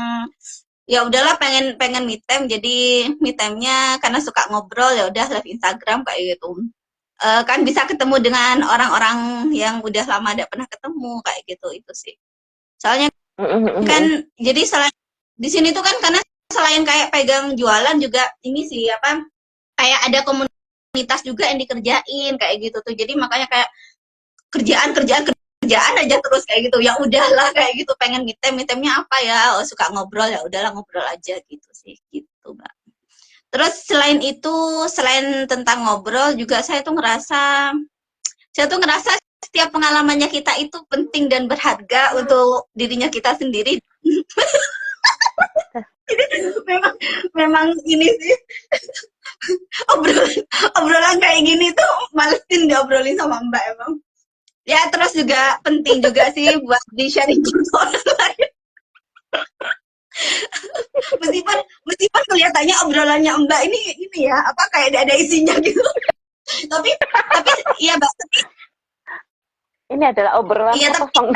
Speaker 2: ya udahlah pengen me time jadi me time-nya karena suka ngobrol ya udah live Instagram kayak gitu. Kan bisa ketemu dengan orang-orang yang udah lama tidak pernah ketemu kayak gitu itu sih. Soalnya kan jadi selain di sini tuh kan karena selain kayak pegang jualan juga ini sih apa kayak ada komunitas juga yang dikerjain kayak gitu tuh. Jadi makanya kayak kerjaan kerjaan kerjaan aja terus kayak gitu. Ya udahlah kayak gitu pengen me time-nya apa ya? Oh, suka ngobrol ya udahlah ngobrol aja gitu sih gitu, Mbak. Terus selain itu, selain tentang ngobrol juga saya tuh ngerasa setiap pengalamannya kita itu penting dan berharga untuk dirinya kita sendiri. memang memang ini sih obrolan obrolan kayak gini tuh malesin diobrolin sama Mbak emang. Ya terus juga penting juga sih buat di sharing ke orang lain. meskipun kelihatannya obrolannya Mbak ini ya apa kayak ada isinya gitu. tapi iya Mbak, tapi
Speaker 1: Ini adalah obrolan
Speaker 2: iya tapi
Speaker 1: kosong.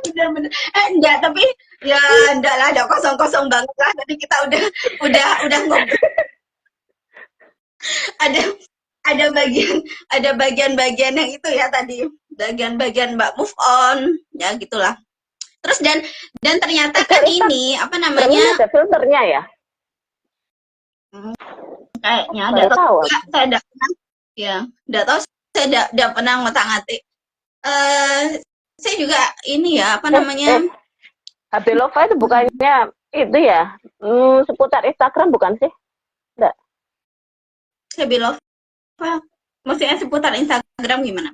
Speaker 2: benar-benar enggak tapi ya enggak lah, ada kosong-kosong banget lah. Tadi kita udah ngobrol, ada bagian-bagian yang itu ya tadi, bagian-bagian Mbak move on ya gitulah. Terus dan ternyata kan ini apa
Speaker 1: Ini
Speaker 2: namanya
Speaker 1: ada filternya ya?
Speaker 2: kayaknya
Speaker 1: Baru
Speaker 2: enggak
Speaker 1: tahu.
Speaker 2: tahu saya enggak pernah ya, enggak tahu, saya enggak pernah ngotak-ngatik. Saya juga ini ya apa namanya
Speaker 1: HP Lova itu bukannya itu ya? Seputar Instagram bukan sih? Enggak.
Speaker 2: saya bilang apa maksudnya seputar Instagram gimana?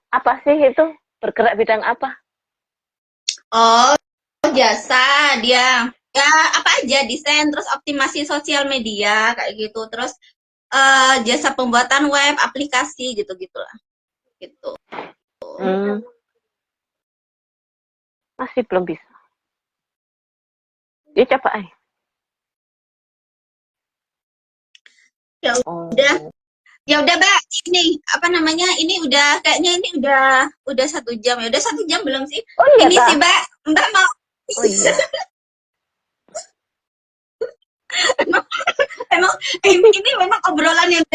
Speaker 1: Apa sih itu? Bergerak bidang apa?
Speaker 2: Oh, jasa dia. Ya, apa aja desain terus optimasi sosial media kayak gitu. Terus jasa pembuatan web, aplikasi gitu-gitulah. Gitu.
Speaker 1: Masih belum bisa. Dia coba
Speaker 2: Ya udah. Ya udah, Mbak. Ini apa namanya? Ini udah kayaknya ini udah 1 jam. Ya udah 1 jam belum sih?
Speaker 1: Oh iya,
Speaker 2: Ini
Speaker 1: Kak.
Speaker 2: sih, Mbak. Mbak mau
Speaker 1: Oh iya.
Speaker 2: emang ini memang obrolan yang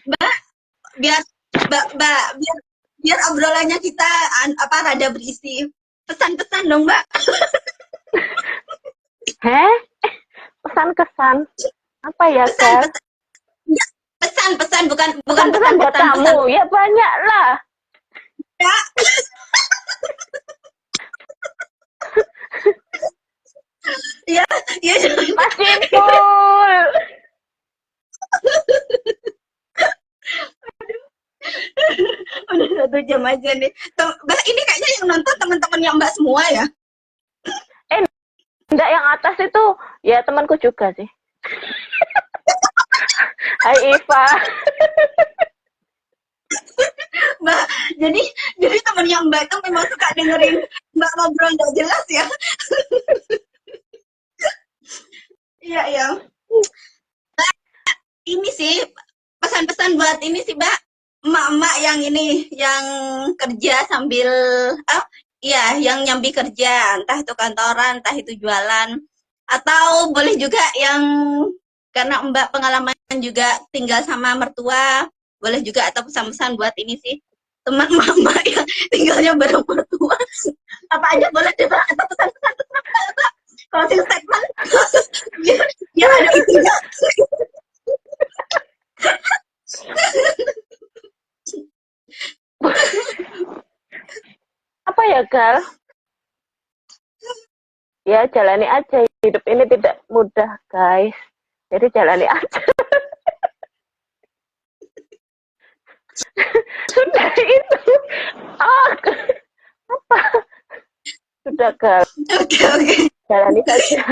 Speaker 2: Mbak, biar biar obrolannya kita apa rada berisi. Pesan-pesan dong, Mbak.
Speaker 1: Pesan-kesan apa ya,
Speaker 2: Pesan,
Speaker 1: Kak?
Speaker 2: pesan bukan
Speaker 1: Pesan-pesan buat kamu. Ya banyak lah.
Speaker 2: Ya. ya
Speaker 1: Mas Simpul.
Speaker 2: Udah 1 jam aja nih. Mbak, ini kayaknya yang nonton teman-temannya Mbak semua ya?
Speaker 1: Enggak, yang atas itu ya temanku juga sih. Hai Iva.
Speaker 2: Mbak, jadi temennya Mbak itu memang suka dengerin Mbak ngobrol nggak jelas ya? Iya, ya. Mbak, ini sih pesan-pesan buat ini sih Mbak, emak-emak yang ini, yang kerja sambil, ya yang nyambi kerja, entah itu kantoran, entah itu jualan, atau boleh juga yang karena Mbak pengalaman juga tinggal sama mertua, boleh juga atau pesan-pesan buat ini sih teman mama yang tinggalnya bareng mertua, apa aja boleh deh Mbak, atau pesan-pesan Mbak, closing statement biar ada itunya.
Speaker 1: Apa ya, Gal? Ya, jalani aja. Hidup ini tidak mudah, guys. Jadi jalani aja. Sudah itu. Apa? Sudah, Gal.
Speaker 2: Oke.
Speaker 1: Jalani saja.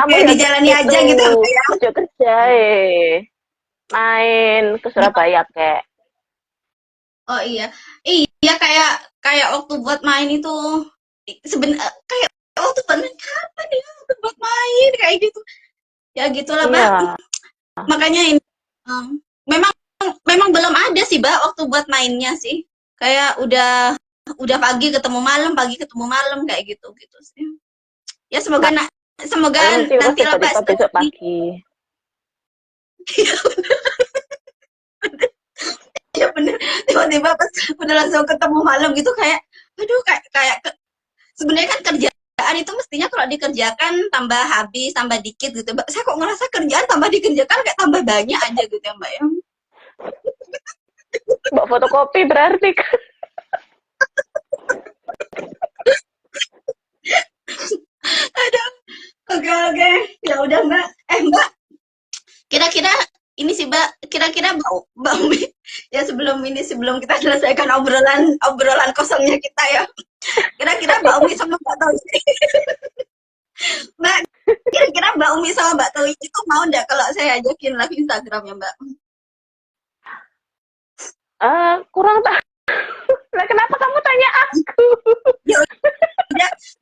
Speaker 2: Oke, dijalani aja gitu ya.
Speaker 1: Ojo kerja main ke Surabaya kek.
Speaker 2: Oh iya. Iya kayak waktu buat main itu sebenarnya kayak waktu kapan ya waktu buat main kayak gitu. Ya gitulah, Mbak.
Speaker 1: Iya.
Speaker 2: Makanya ini memang belum ada sih, Mbak, waktu buat mainnya sih. Kayak udah pagi ketemu malam kayak gitu sih. Ya semoga nanti lah Pak
Speaker 1: besok pagi.
Speaker 2: Ya bener, tiba-tiba pas udah langsung ketemu malam gitu kayak aduh kayak sebenarnya kan kerjaan itu mestinya kalau dikerjakan tambah habis tambah dikit gitu Mbak. Saya kok ngerasa kerjaan tambah dikerjakan kayak tambah banyak aja gitu ya Mbak ya.
Speaker 1: Mbak fotokopi berarti kan.
Speaker 2: Oke. Ya udah Mbak. Mbak, kira-kira ini sih Mbak, kira-kira Mbak Umi, ya sebelum kita selesaikan obrolan kosongnya kita ya. Kira-kira Mbak Umi sama Mbak Toyi, Mbak, kira-kira Mbak Umi sama Mbak Toyi itu mau nggak kalau saya ajakin live Instagram ya Mbak?
Speaker 1: Kurang tahu. Nah, kenapa kamu tanya aku?
Speaker 2: Ya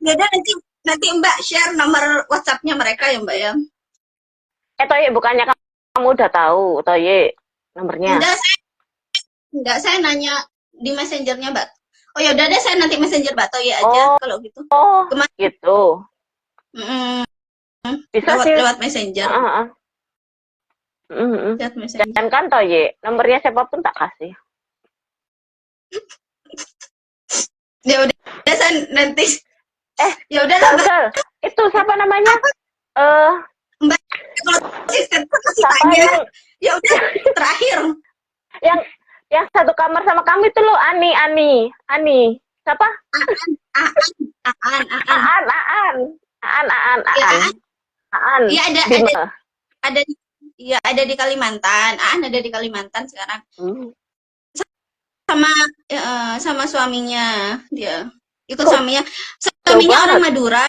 Speaker 2: udah nanti Mbak share nomor WhatsApp-nya mereka ya Mbak ya.
Speaker 1: Toye, bukannya kamu udah tahu, Toye, nomornya?
Speaker 2: Enggak, saya nanya di messengernya Mbak. Oh ya udah deh, saya nanti messenger Mbak Toye aja kalau gitu.
Speaker 1: Oh, gitu. Bisa sih.
Speaker 2: Lewat messenger. Lewat messenger.
Speaker 1: Jangan kan Toye, nomornya siapapun tak kasih.
Speaker 2: Ya udah saya nanti. Ya udah
Speaker 1: lah. Itu siapa namanya?
Speaker 2: Mbak, kalau sistem kasih tanya. Ya udah terakhir.
Speaker 1: Yang satu kamar sama kami itu loh, Ani. Siapa? Aan.
Speaker 2: Iya ada di Kalimantan. Aan ada di Kalimantan sekarang. Sama suaminya dia. Ikut suaminya. Suaminya orang Madura.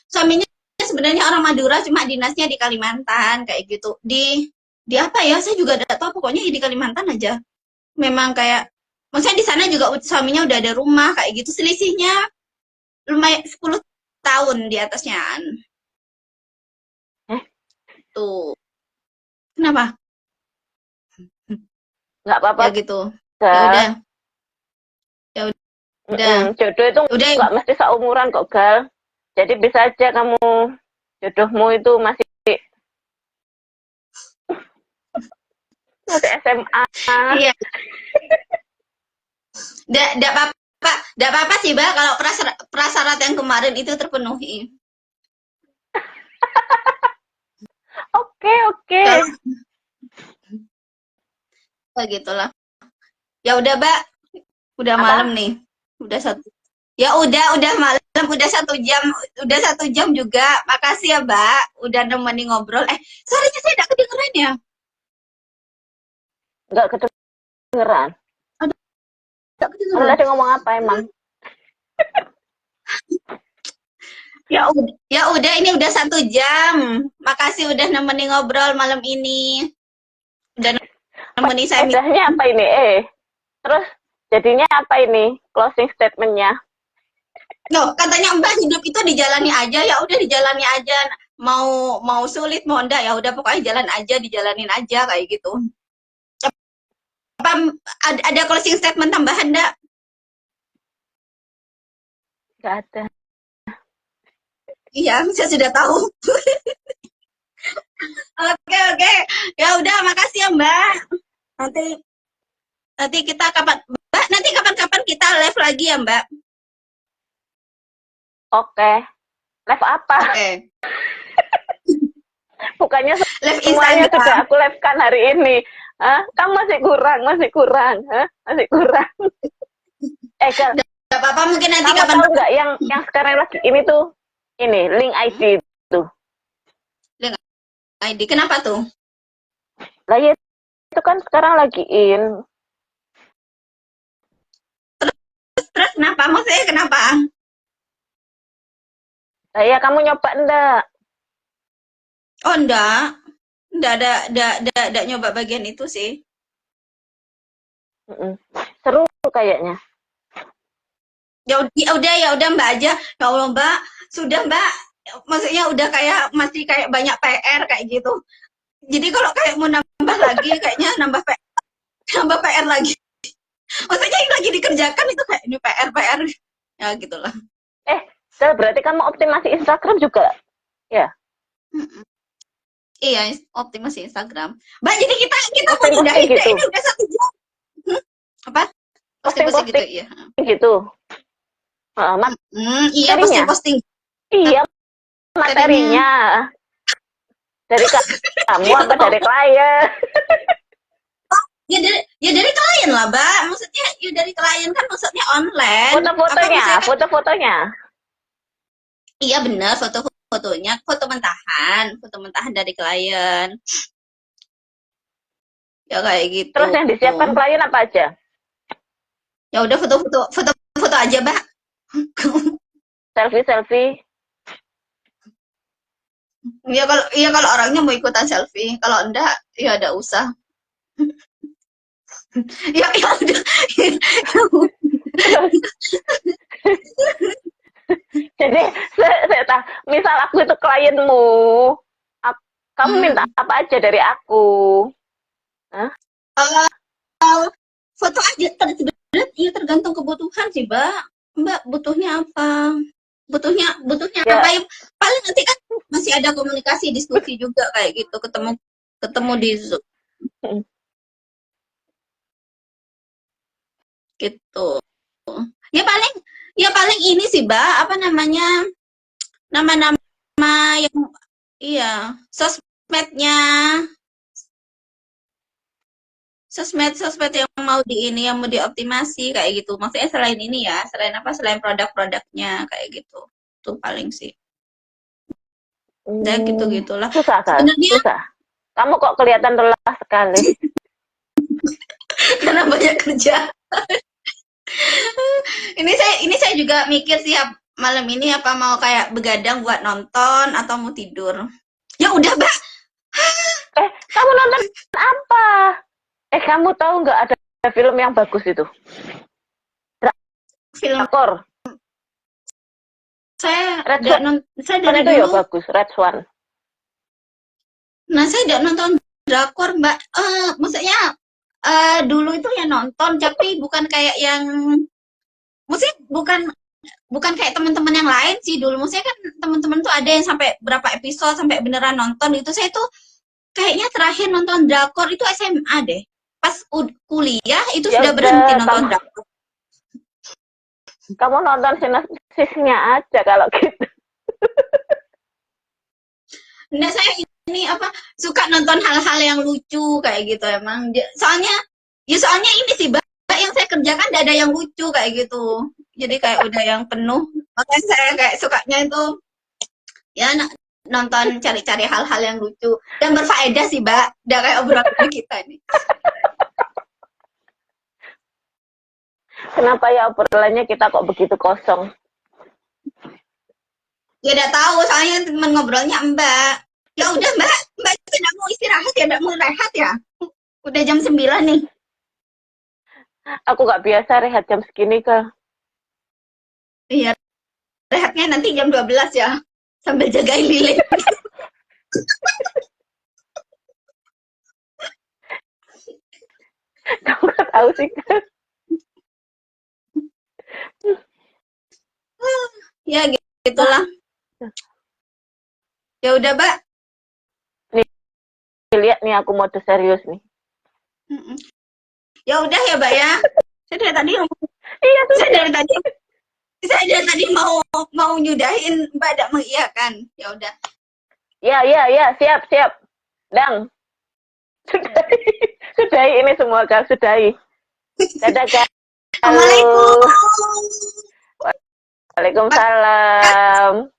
Speaker 2: Suaminya sebenarnya orang Madura, cuma dinasnya di Kalimantan kayak gitu. Di apa ya? Saya juga tidak tahu, pokoknya di Kalimantan aja. Memang kayak maksudnya di sana juga suaminya udah ada rumah kayak gitu. Selisihnya lumayan 10 tahun di atasnya. Tuh. Kenapa?
Speaker 1: Nggak apa-apa.
Speaker 2: Ya gitu. Ya udah.
Speaker 1: Jodoh itu nggak mesti seumuran kok, Gal. Jadi bisa aja kamu jodohmu itu masih SMA.
Speaker 2: Iya. Nggak apa-apa sih, Mbak, kalau prasyarat yang kemarin itu terpenuhi.
Speaker 1: Oke.
Speaker 2: Begitulah. Ya udah, Mbak. Udah malam nih. Ya udah malam, udah 1 jam, juga. Makasih ya, Mbak, udah nemenin ngobrol. Suaranya saya nggak kedengeran ya?
Speaker 1: Nggak kedengeran.
Speaker 2: Nggak kedengeran.
Speaker 1: Tadi ngomong apa emang?
Speaker 2: Ya udah, ini udah 1 jam. Makasih udah nemenin ngobrol malam ini. Udah nemenin saya.
Speaker 1: Udahnya apa ini? Terus jadinya apa ini? Closing statement-nya?
Speaker 2: No, katanya Mbak, hidup itu dijalani aja. Ya udah dijalani aja. Mau sulit mau enggak, ya udah pokoknya jalan aja, dijalanin aja kayak gitu. Apa ada closing statement tambahan enggak?
Speaker 1: Nggak ada.
Speaker 2: Iya, saya sudah tahu. Oke. Ya udah, makasih ya Mbak. Nanti kita kapan-kapan kita live lagi ya Mbak.
Speaker 1: Oke. Live apa?
Speaker 2: Oke.
Speaker 1: Bukannya
Speaker 2: Live
Speaker 1: semuanya
Speaker 2: Instagram.
Speaker 1: sudah aku live-kan hari ini. Kamu masih kurang. Masih kurang. Gal.
Speaker 2: Gak apa-apa, mungkin nanti
Speaker 1: kamu tahu nggak yang sekarang lagi ini tuh, ini link ID tuh.
Speaker 2: Link ID kenapa tuh?
Speaker 1: Lah ya itu kan sekarang lagi in.
Speaker 2: Terus kenapa? Maksudnya kenapa?
Speaker 1: Lah ya kamu nyoba enggak?
Speaker 2: Oh enggak ada nyoba bagian itu sih.
Speaker 1: Seru kayaknya.
Speaker 2: Ya udah Mbak aja. Ya Allah Mbak, sudah Mbak. Maksudnya udah kayak masih kayak banyak PR kayak gitu. Jadi kalau kayak mau nambah lagi kayaknya nambah PR lagi. Maksudnya yang lagi dikerjakan itu kayak ini PR. Ya gitulah.
Speaker 1: Berarti kamu optimasi Instagram juga? Ya.
Speaker 2: Iya, optimasi Instagram. Mbak, jadi kita mau udahin gitu. Ini udah 1 jam. Apa? Posting gitu, iya.
Speaker 1: Gitu.
Speaker 2: Iya, posting.
Speaker 1: Iya, materinya. Dari kamu apa dari klien?
Speaker 2: Ya dari klien lah, Mbak. Maksudnya ya dari klien kan maksudnya online.
Speaker 1: Foto-fotonya.
Speaker 2: Iya benar, foto fotonya foto mentahan dari klien. Ya kayak gitu.
Speaker 1: Terus yang disiapkan klien apa aja?
Speaker 2: Ya udah foto aja, Mbak.
Speaker 1: Selfie.
Speaker 2: Ya kalau orangnya mau ikutan selfie, kalau enggak ya ada usah. Ya udah.
Speaker 1: Jadi saya tahu, misal aku itu klienmu, kamu minta apa aja dari aku? Hah?
Speaker 2: Foto aja sebenarnya ya tergantung kebutuhan sih, Mbak. Mbak butuhnya apa? Butuhnya
Speaker 1: Ya,
Speaker 2: apa ya? Paling nanti kan masih ada komunikasi, diskusi juga kayak gitu, ketemu di Zoom gitu. Ya paling ini sih, Mbak, apa namanya? Nama-nama yang iya, sosmed yang mau yang mau dioptimasi kayak gitu. Maksudnya selain ini ya, selain apa? Selain produk-produknya kayak gitu. Tuh paling sih. Ya gitu-gitulah.
Speaker 1: susah kan?
Speaker 2: Sebenarnya
Speaker 1: Susah. Kamu kok kelihatan lelah sekali.
Speaker 2: karena banyak kerja. Ini saya juga mikir sih malam ini apa mau kayak begadang buat nonton atau mau tidur. Ya udah, Mbak.
Speaker 1: Kamu nonton apa? Kamu tahu nggak ada film yang bagus itu?
Speaker 2: Film
Speaker 1: Drakor.
Speaker 2: saya
Speaker 1: Red
Speaker 2: tidak
Speaker 1: Swan
Speaker 2: nonton, saya dari
Speaker 1: itu ya
Speaker 2: dulu.
Speaker 1: bagus, Red Swan.
Speaker 2: Nah, saya tidak nonton drakor, Mbak. Maksudnya dulu itu ya nonton, tapi bukan kayak yang, maksudnya bukan kayak teman-teman yang lain sih dulu. Maksudnya kan teman-teman tuh ada yang sampai berapa episode sampai beneran nonton itu. Saya tuh kayaknya terakhir nonton drakor itu SMA deh. Pas kuliah itu
Speaker 1: Ya
Speaker 2: sudah berhenti
Speaker 1: udah,
Speaker 2: nonton drakor.
Speaker 1: kamu nonton sinopsisnya aja kalau gitu.
Speaker 2: Nah, saya ini apa suka nonton hal-hal yang lucu kayak gitu emang. Soalnya ini sih, Mbak, yang saya kerjakan tidak ada yang lucu kayak gitu. Jadi kayak udah yang penuh. Makanya saya kayak sukanya itu ya nonton cari-cari hal-hal yang lucu dan berfaedah sih, Mbak. Udah kayak obrolan kita nih.
Speaker 1: Kenapa ya obrolannya kita kok begitu kosong?
Speaker 2: Ya udah tahu, soalnya teman ngobrolnya Mbak. Ya udah, Mbak. Mbak tidak mau istirahat ya, tidak mau rehat ya. Udah jam 9 nih.
Speaker 1: Aku nggak biasa rehat jam segini, Kak.
Speaker 2: Iya, rehatnya nanti jam 12 ya. Sambil jagain lilin.
Speaker 1: Kamu nggak tahu sih, Kak.
Speaker 2: Ya gitulah. Ya udah, Mbak.
Speaker 1: Nih, lihat nih aku mode serius nih.
Speaker 2: Ya udah ya, Mbak ya. Saya dari tadi
Speaker 1: Iya,
Speaker 2: saya dari tadi mau nyudahin, Mbak tidak mengiyakan. Ya udah.
Speaker 1: Ya, siap. Dang. Sudahi ini semua, Kak. Sudahi. Dadah, Kak. Halo.
Speaker 2: Assalamualaikum.
Speaker 1: Waalaikumsalam.